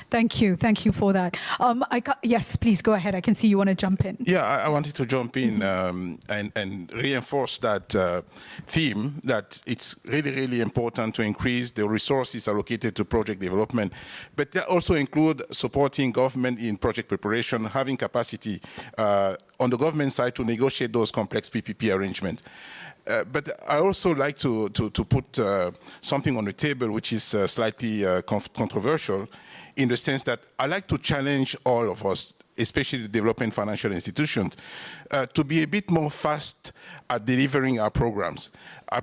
Thank you for that. Yes, please go ahead. I can see you want to jump in. Yeah, I wanted to jump in and reinforce that theme, that it's really, really important to increase the resources allocated to project development, but that also include supporting government in project preparation, having capacity on the government side to negotiate those complex PPP arrangements. But I also like to put something on the table which is slightly controversial, in the sense that I like to challenge all of us, especially the developing financial institutions, to be a bit more fast at delivering our programs.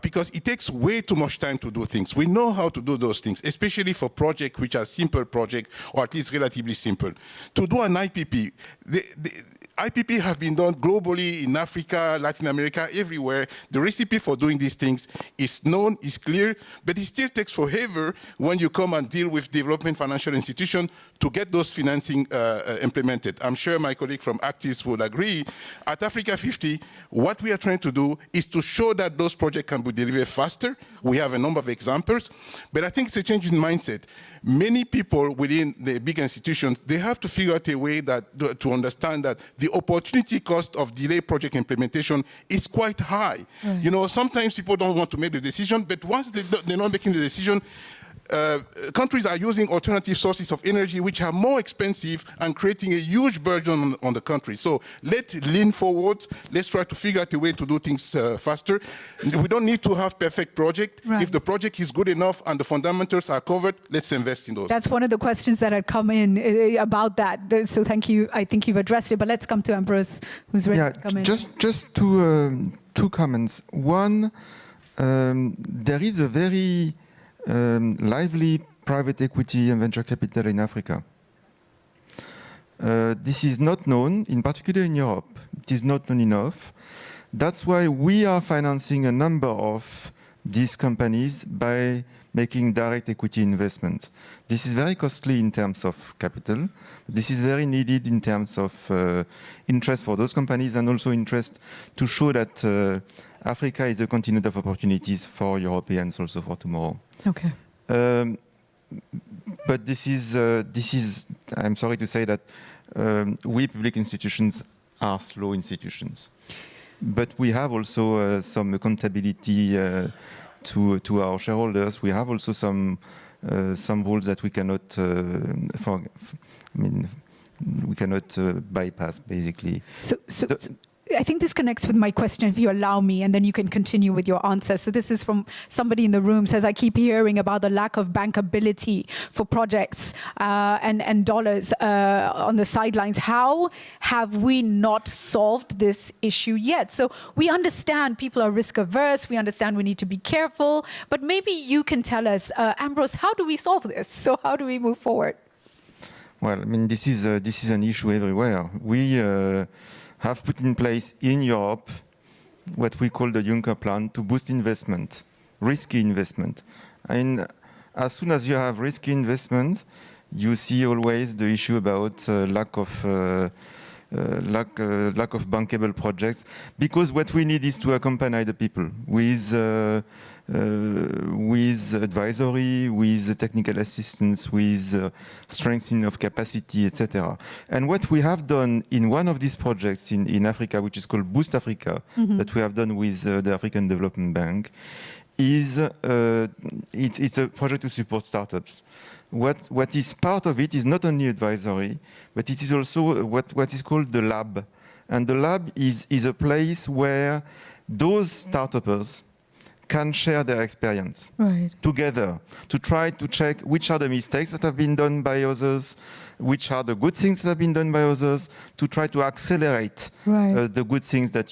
Because it takes way too much time to do things. We know how to do those things, especially for projects which are simple projects, or at least relatively simple. To do an IPP, IPP have been done globally in Africa, Latin America, everywhere. The recipe for doing these things is known, is clear, but it still takes forever when you come and deal with development financial institutions to get those financing implemented. I'm sure my colleague from Actis would agree. At Africa 50, what we are trying to do is to show that those projects can be delivered faster. We have a number of examples, but I think it's a change in mindset. Many people within the big institutions, they have to figure out a way to understand that the opportunity cost of delayed project implementation is quite high. Mm. You know, sometimes people don't want to make the decision, but once they're not making the decision, countries are using alternative sources of energy which are more expensive and creating a huge burden on the country. So let's lean forward. Let's try to figure out a way to do things faster. We don't need to have perfect project. Right. If the project is good enough and the fundamentals are covered, let's invest in those. That's one of the questions that had come in about that. So thank you. I think you've addressed it, but let's come to Ambrose, who's ready to come in. Just two comments. One, there is a very lively private equity and venture capital in Africa. This is not known, in particular in Europe. It is not known enough. That's why we are financing a number of these companies by making direct equity investments. This is very costly in terms of capital. This is very needed in terms of interest for those companies, and also interest to show that Africa is a continent of opportunities for Europeans also for tomorrow. Okay. But this is, I'm sorry to say that we public institutions are slow institutions. But we have also some accountability to our shareholders. We have also some rules that we cannot, we cannot bypass, basically. I think this connects with my question, if you allow me, and then you can continue with your answer. So this is from somebody in the room, says, I keep hearing about the lack of bankability for projects and dollars on the sidelines. How have we not solved this issue yet? So we understand people are risk averse, we understand we need to be careful, but maybe you can tell us, Ambrose, how do we solve this? So how do we move forward? Well, I mean, this is an issue everywhere. We have put in place in Europe what we call the Juncker plan to boost investment, risky investment. And as soon as you have risky investment, you see always the issue about lack of bankable projects, because what we need is to accompany the people with advisory, with technical assistance, with strengthening of capacity, etc. And what we have done in one of these projects in Africa, which is called Boost Africa, that we have done with the African Development Bank, is it's a project to support startups. What is part of it is not only advisory, but it is also what is called the lab. And the lab is a place where those startups can share their experience together to try to check which are the mistakes that have been done by others, which are the good things that have been done by others, to try to accelerate the good things that,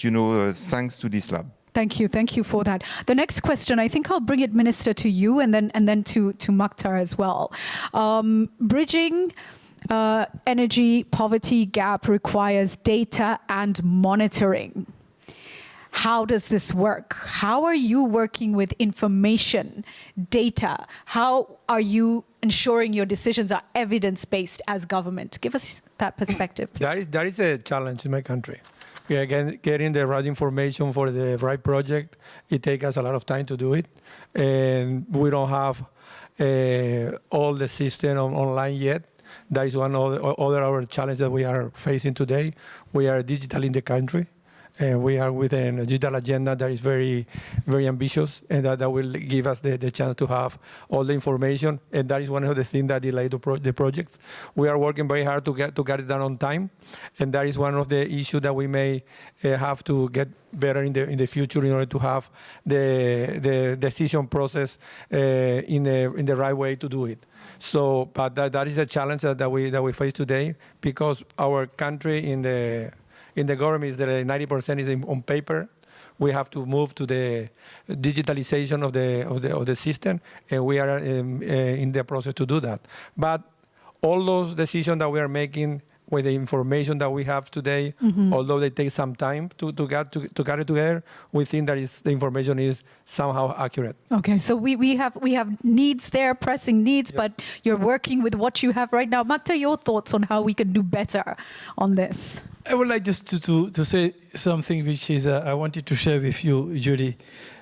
thanks to this lab. Thank you for that. The next question, I think I'll bring it, Minister, to you, and then to Mukhtar as well. Bridging energy poverty gap requires data and monitoring. How does this work? How are you working with information, data? How are you ensuring your decisions are evidence-based as government? Give us that perspective. That is a challenge in my country. We are getting the right information for the right project. It takes us a lot of time to do it. And we don't have all the system online yet. That is one of our challenges that we are facing today. We are digital in the country. We are with a digital agenda that is very, very ambitious, and that will give us the chance to have all the information. And that is one of the things that delay the projects. We are working very hard to get it done on time, and that is one of the issues that we may have to get better in the future in order to have the decision process in the right way to do it. So, but that is a challenge that we face today, because our country in the government is that 90% is on paper. We have to move to the digitalization of the system, and we are in the process to do that. But all those decisions that we are making with the information that we have today, although they take some time to get it together, we think that the information is somehow accurate. Okay, so we have needs there, pressing needs, yes. But you're working with what you have right now. Mukhtar, your thoughts on how we can do better on this? I would like just to say something which is I wanted to share with you, Julie.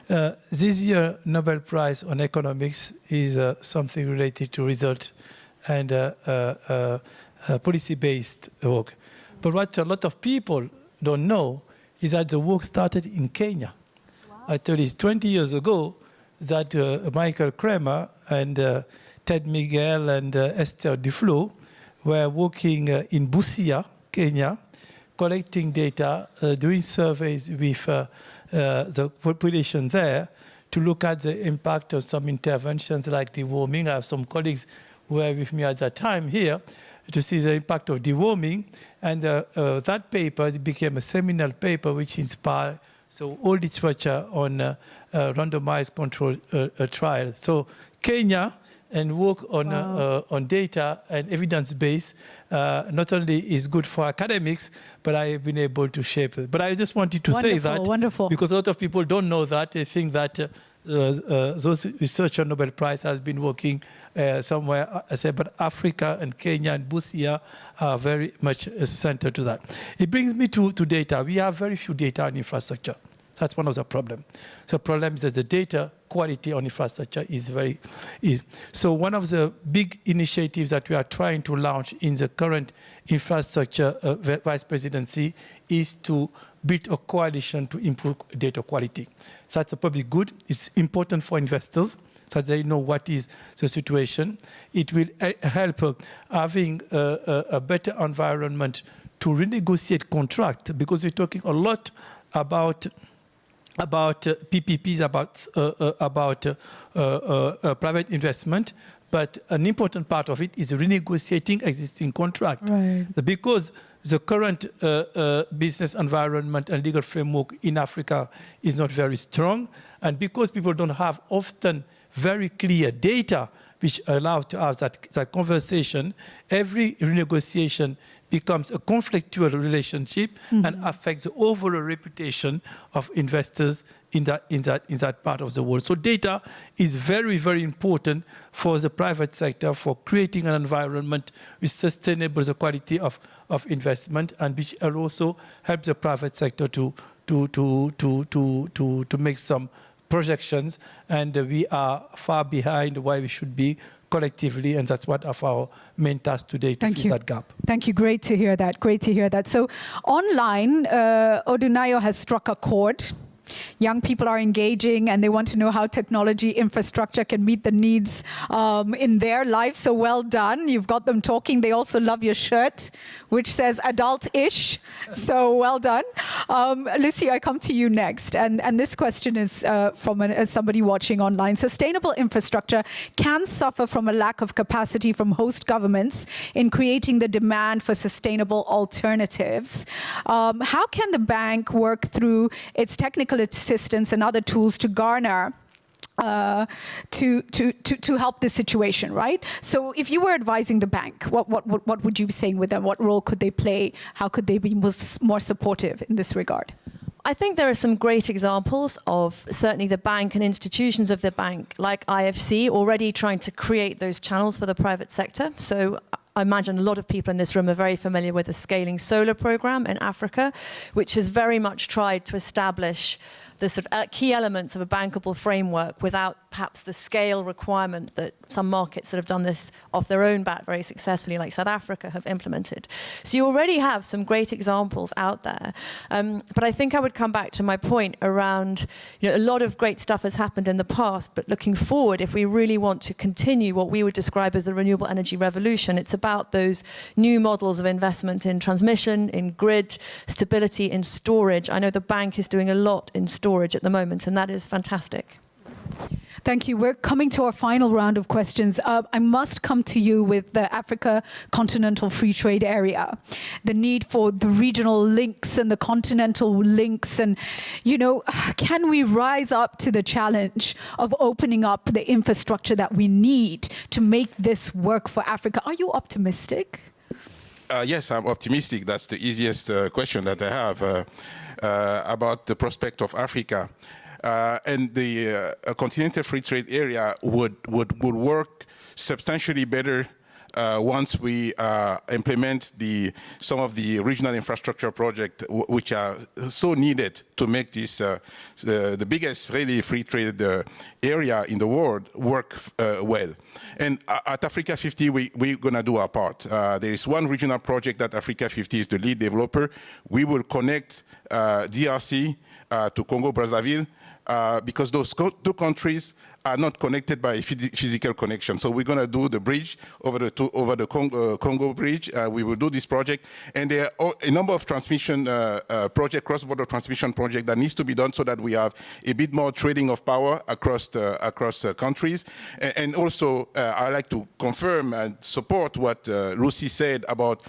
This year, Nobel Prize on Economics is something related to result and policy-based work. But what a lot of people don't know is that the work started in Kenya. Wow. Actually, 20 years ago, that Michael Kramer and Ted Miguel and Esther Duflo were working in Busia, Kenya, collecting data, doing surveys with the population there to look at the impact of some interventions like deworming. I have some colleagues who were with me at that time here to see the impact of deworming. And that paper became a seminal paper which inspired all literature on randomized control trial. So Kenya and work on data and evidence-based not only is good for academics, but I have been able to shape it. But I just wanted to say that because a lot of people don't know that. They think that those researcher Nobel Prize has been working somewhere. I said, but Africa and Kenya and Busia are very much centered to that. It brings me to data. We have very few data on infrastructure. That's one of the problems. The problem is that the data quality on infrastructure is So one of the big initiatives that we are trying to launch in the current infrastructure vice presidency is to build a coalition to improve data quality. So that's probably good. It's important for investors so that they know what is the situation. It will help having a better environment to renegotiate contract, because we're talking a lot about PPPs, about private investment, but an important part of it is renegotiating existing contract. Right. Because the current business environment and legal framework in Africa is not very strong, and because people don't have often very clear data which allow to have that conversation, every renegotiation becomes a conflictual relationship and affects the overall reputation of investors in that part of the world. So data is very, very important for the private sector, for creating an environment which sustainable the quality of investment, and which will also help the private sector to make some projections. And we are far behind where we should be collectively, and that's one of our main tasks today, to fill that gap. Thank you. Great to hear that. Great to hear that. So online, Odunayo has struck a chord. Young people are engaging and they want to know how technology infrastructure can meet the needs in their lives. So well done. You've got them talking. They also love your shirt, which says adult-ish. So well done. Lucy, I come to you next. And this question is from somebody watching online. Sustainable infrastructure can suffer from a lack of capacity from host governments in creating the demand for sustainable alternatives. How can the bank work through its technical assistance and other tools to garner to help this situation, right? So if you were advising the bank, what would you be saying with them? What role could they play? How could they be more supportive in this regard? I think there are some great examples of certainly the bank and institutions of the bank, like IFC, already trying to create those channels for the private sector. So I imagine a lot of people in this room are very familiar with the Scaling Solar program in Africa, which has very much tried to establish the sort of key elements of a bankable framework without perhaps the scale requirement that some markets that have done this off their own bat very successfully, like South Africa, have implemented. So you already have some great examples out there. But I think I would come back to my point around, a lot of great stuff has happened in the past, but looking forward, if we really want to continue what we would describe as the renewable energy revolution, it's about those new models of investment in transmission, in grid stability, in storage. I know the bank is doing a lot in storage at the moment, and that is fantastic. Thank you. We're coming to our final round of questions. I must come to you with the Africa Continental Free Trade Area, the need for the regional links and the continental links. And, can we rise up to the challenge of opening up the infrastructure that we need to make this work for Africa? Are you optimistic? Yes, I'm optimistic. That's the easiest question that I have about the prospect of Africa. And the Continental Free Trade Area would work substantially better once we implement some of the regional infrastructure projects which are so needed to make this the biggest really free trade area in the world work well. And at Africa 50, we're going to do our part. There is one regional project that Africa 50 is the lead developer. We will connect DRC to Congo-Brazzaville, because those two countries are not connected by physical connection. So we're going to do the bridge over the Congo bridge. We will do this project. And there are a number of transmission cross-border transmission projects that needs to be done so that we have a bit more trading of power across countries. And also, I like to confirm and support what Lucy said about,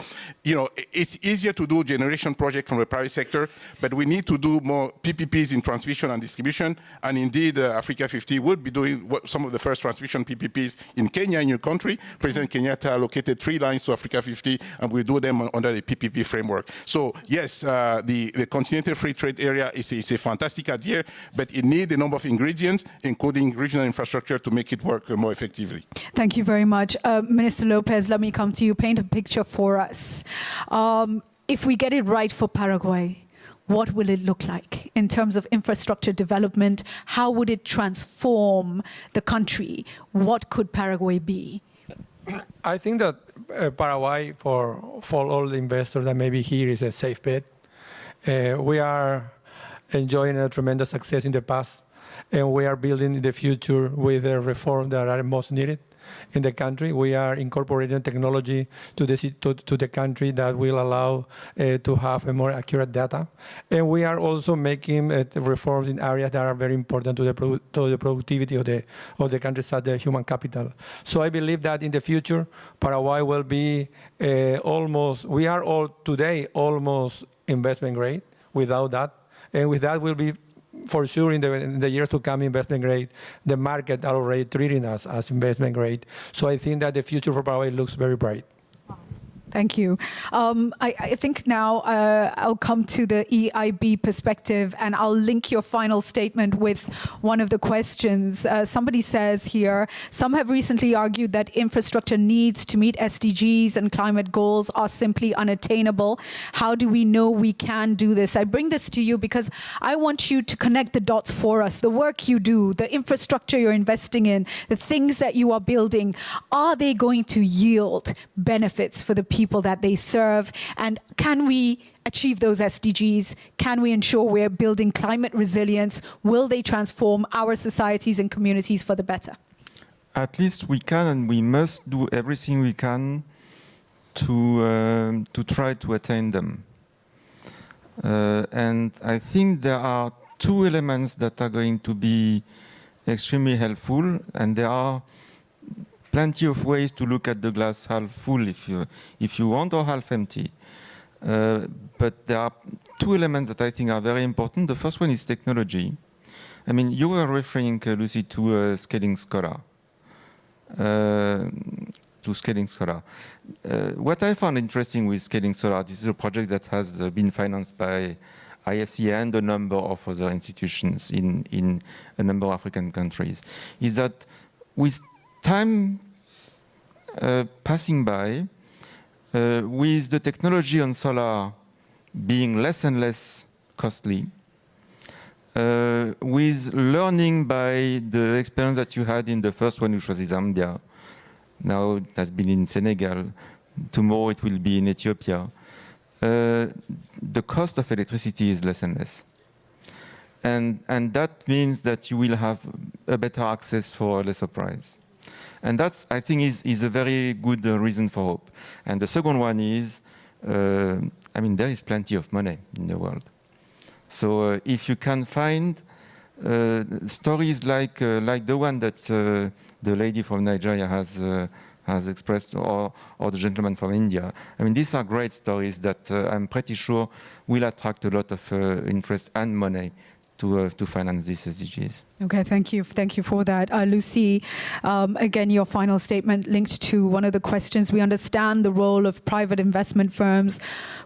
it's easier to do generation project from the private sector, but we need to do more PPPs in transmission and distribution. And indeed, Africa 50 will be doing some of the first transmission PPPs in Kenya, in your country. President Kenyatta allocated 3 lines to Africa 50, and we do them under the PPP framework. So yes, the Continental Free Trade Area is a fantastic idea, but it needs a number of ingredients, including regional infrastructure, to make it work more effectively. Thank you very much. Minister Lopez, let me come to you. Paint a picture for us. If we get it right for Paraguay, what will it look like in terms of infrastructure development? How would it transform the country? What could Paraguay be? I think that Paraguay, for all the investors that may be here, is a safe bet. We are enjoying a tremendous success in the past, and we are building the future with the reforms that are most needed. in the country. We are incorporating technology to the country that will allow to have a more accurate data. And we are also making reforms in areas that are very important to the productivity of the country, such as human capital. So I believe that in the future, Paraguay will be we are all today almost investment grade. Without that, and with that will be for sure in the years to come investment grade. The market are already treating us as investment grade. So I think that the future for Paraguay looks very bright. Thank you. I think now I'll come to the EIB perspective, and I'll link your final statement with one of the questions. Somebody says here, some have recently argued that infrastructure needs to meet SDGs and climate goals are simply unattainable. How do we know we can do this? I bring this to you because I want you to connect the dots for us. The work you do, the infrastructure you're investing in, the things that you are building, are they going to yield benefits for the people that they serve? And can we achieve those SDGs? Can we ensure we're building climate resilience? Will they transform our societies and communities for the better? At least we can, and we must do everything we can to try to attain them. And I think there are two elements that are going to be extremely helpful, and there are plenty of ways to look at the glass half full if you want, or half empty. But there are two elements that I think are very important. The first one is technology. I mean, you were referring, Lucy, to Scaling Scholar. What I found interesting with Scaling Solar, this is a project that has been financed by IFC and a number of other institutions in a number of African countries, is that with time passing by, with the technology on solar being less and less costly, with learning by the experience that you had in the first one, which was in Zambia, now it has been in Senegal, tomorrow it will be in Ethiopia, the cost of electricity is less and less. And that means that you will have a better access for a lesser price. And that's, I think, is a very good reason for hope. And the second one is, I mean, there is plenty of money in the world. So if you can find stories like the one that the lady from Nigeria has expressed, or the gentleman from India, I mean, these are great stories that I'm pretty sure will attract a lot of interest and money to finance these SDGs. Okay, thank you for that. Lucy, again, your final statement linked to one of the questions. We understand the role of private investment firms,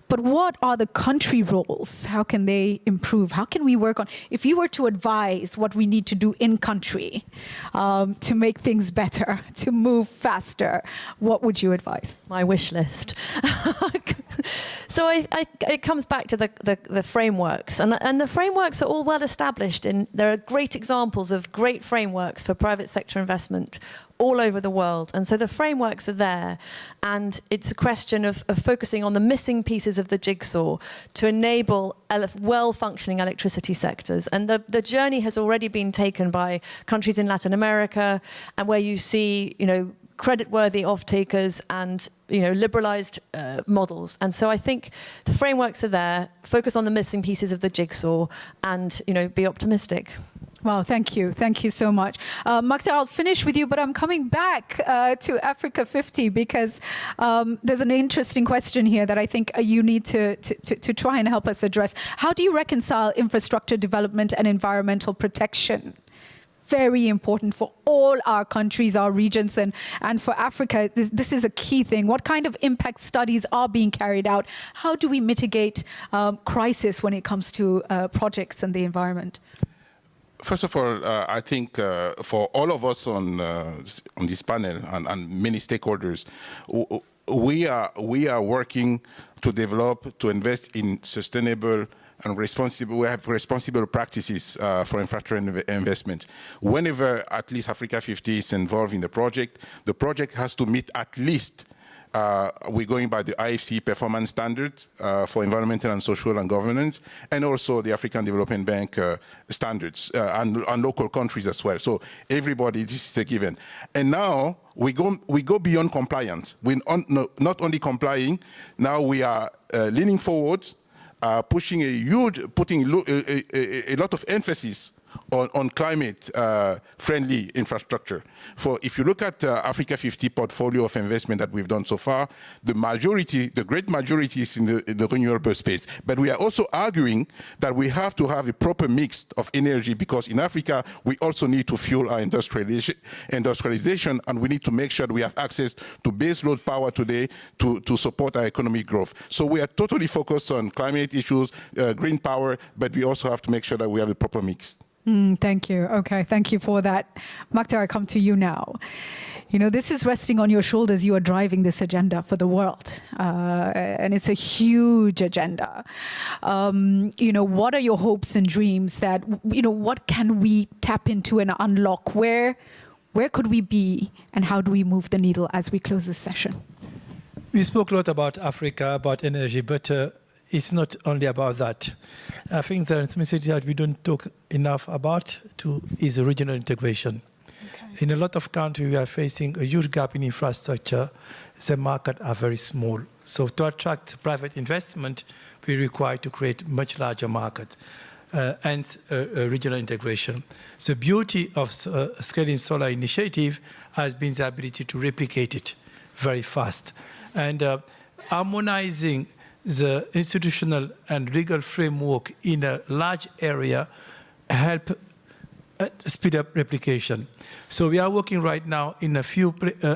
but what are the country roles? How can they improve? How can we work on, if you were to advise what we need to do in country to make things better, to move faster, what would you advise? My wish list. So it comes back to the frameworks, and the frameworks are all well established. There are great examples of great frameworks for private sector investment all over the world. And so the frameworks are there, and it's a question of focusing on the missing pieces of the jigsaw to enable well-functioning electricity sectors. And the journey has already been taken by countries in Latin America, and where you see, credit-worthy off-takers and liberalized models. And so I think the frameworks are there. Focus on the missing pieces of the jigsaw, and be optimistic. Well, thank you. Thank you so much. Makhtar, I'll finish with you, but I'm coming back to Africa 50 because there's an interesting question here that I think you need to try and help us address. How do you reconcile infrastructure development and environmental protection? Very important for all our countries, our regions, and for Africa. This is a key thing. What kind of impact studies are being carried out? How do we mitigate crisis when it comes to projects and the environment? First of all, I think for all of us on this panel and many stakeholders, we are working to develop, to invest in sustainable and responsible. We have responsible practices for infrastructure investment. Whenever at least Africa 50 is involved in the project has to meet at least We're going by the IFC performance standards for environmental and social and governance, and also the African Development Bank standards and local countries as well. So everybody, this is a given. And now we go beyond compliance. We're not only complying, now we are leaning forward, putting a lot of emphasis on climate-friendly infrastructure. If you look at Africa 50 portfolio of investment that we've done so far, the great majority is in the renewable space. But we are also arguing that we have to have a proper mix of energy, because in Africa, we also need to fuel our industrialization, and we need to make sure that we have access to baseload power today to support our economic growth. So we are totally focused on climate issues, green power, but we also have to make sure that we have the proper mix. Thank you. Okay, thank you for that. Maktar, I come to you now. You know, this is resting on your shoulders. You are driving this agenda for the world. And it's a huge agenda. You know, what are your hopes and dreams that, you know, what can we tap into and unlock? Where could we be, and how do we move the needle as we close this session? We spoke a lot about Africa, about energy, but it's not only about that. I think there's a message that we don't talk enough about is regional integration. Okay. In a lot of countries, we are facing a huge gap in infrastructure. The markets are very small. So to attract private investment, we require to create much larger market and regional integration. The beauty of Scaling Solar initiative has been the ability to replicate it very fast. And harmonizing the institutional and legal framework in a large area help speed up replication. So we are working right now in a few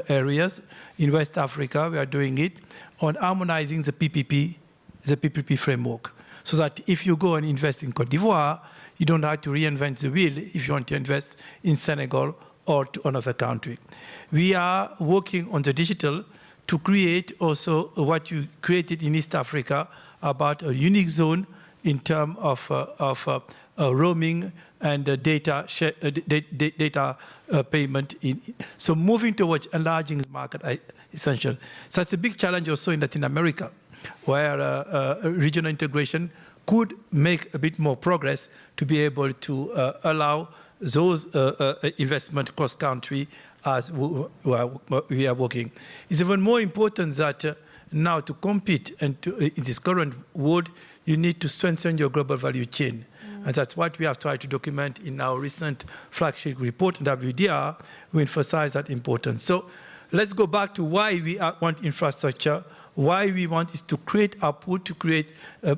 areas in West Africa. We are doing it on harmonizing the PPP framework, so that if you go and invest in Côte d'Ivoire, you don't have to reinvent the wheel if you want to invest in Senegal or to another country. We are working on the digital to create also what you created in East Africa about a unique zone in terms of roaming and data payment. So moving towards enlarging the market is essential. So it's a big challenge also in Latin America, where regional integration could make a bit more progress to be able to allow those investment cross-country as we are working. It's even more important that now to compete and in this current world, you need to strengthen your global value chain. And that's what we have tried to document in our recent flagship report, WDR. We emphasize that importance. So let's go back to why we want infrastructure. Why we want is to create output, to create a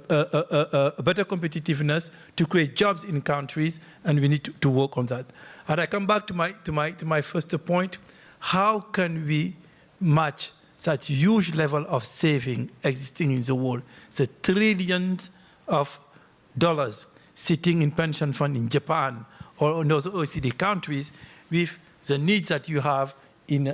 better competitiveness, to create jobs in countries, and we need to work on that. And I come back to my first point. How can we match such huge level of saving existing in the world, the trillions of dollars sitting in pension fund in Japan or in those OECD countries, with the needs that you have in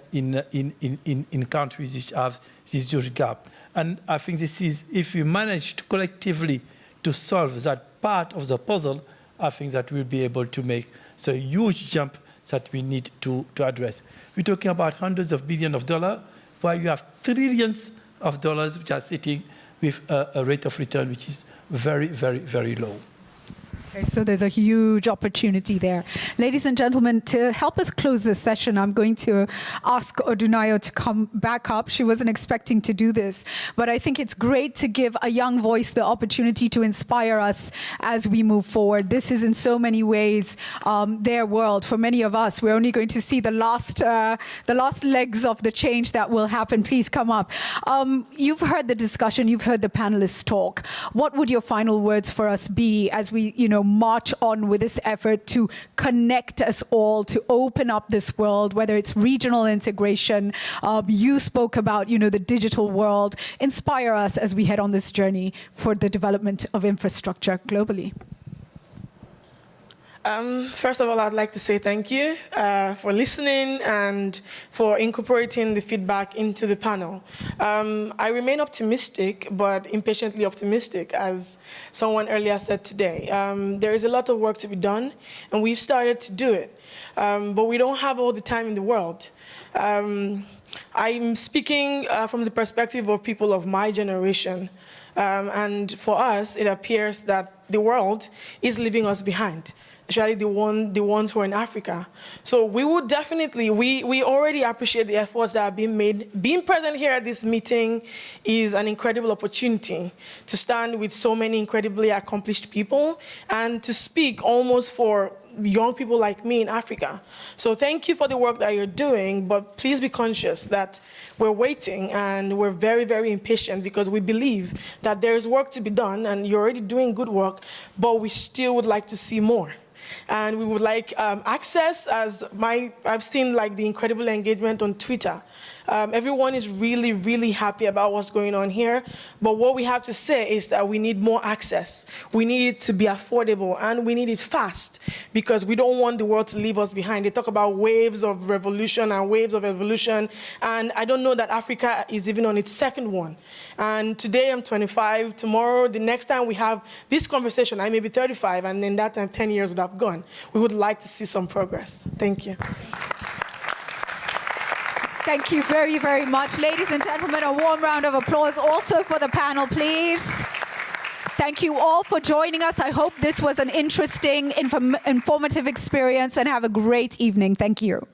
countries which have this huge gap? And I think this is, if we manage to collectively to solve that part of the puzzle, I think that we'll be able to make the huge jump that we need to address. We're talking about hundreds of billions of dollars, while you have trillions of dollars which are sitting with a rate of return which is very, very, very low. Okay, so there's a huge opportunity there. Ladies and gentlemen, to help us close this session, I'm going to ask Odunayo to come back up. She wasn't expecting to do this, but I think it's great to give a young voice the opportunity to inspire us as we move forward. This is in so many ways their world. For many of us, we're only going to see the last legs of the change that will happen. Please come up. You've heard the discussion, you've heard the panelists talk. What would your final words for us be as we, march on with this effort to connect us all, to open up this world, whether it's regional integration, you spoke about, the digital world. Inspire us as we head on this journey for the development of infrastructure globally. First of all, I'd like to say thank you for listening and for incorporating the feedback into the panel. I remain optimistic, but impatiently optimistic, as someone earlier said today. There is a lot of work to be done, and we've started to do it. But we don't have all the time in the world. I'm speaking from the perspective of people of my generation. And for us, it appears that the world is leaving us behind, especially the ones who are in Africa. So we would definitely, we already appreciate the efforts that are being made. Being present here at this meeting is an incredible opportunity to stand with so many incredibly accomplished people and to speak almost for young people like me in Africa. So thank you for the work that you're doing, but please be conscious that we're waiting and we're very, very impatient because we believe that there's work to be done and you're already doing good work, but we still would like to see more. And we would like access, as I've seen like the incredible engagement on Twitter. Everyone is really, really happy about what's going on here. But what we have to say is that we need more access. We need it to be affordable and we need it fast because we don't want the world to leave us behind. They talk about waves of revolution and waves of evolution. And I don't know that Africa is even on its second one. And today I'm 25. Tomorrow, the next time we have this conversation, I may be 35. And then that time, 10 years would have gone. We would like to see some progress. Thank you. Thank you very, very much. Ladies and gentlemen, a warm round of applause also for the panel, please. Thank you all for joining us. I hope this was an interesting, informative experience, and have a great evening. Thank you.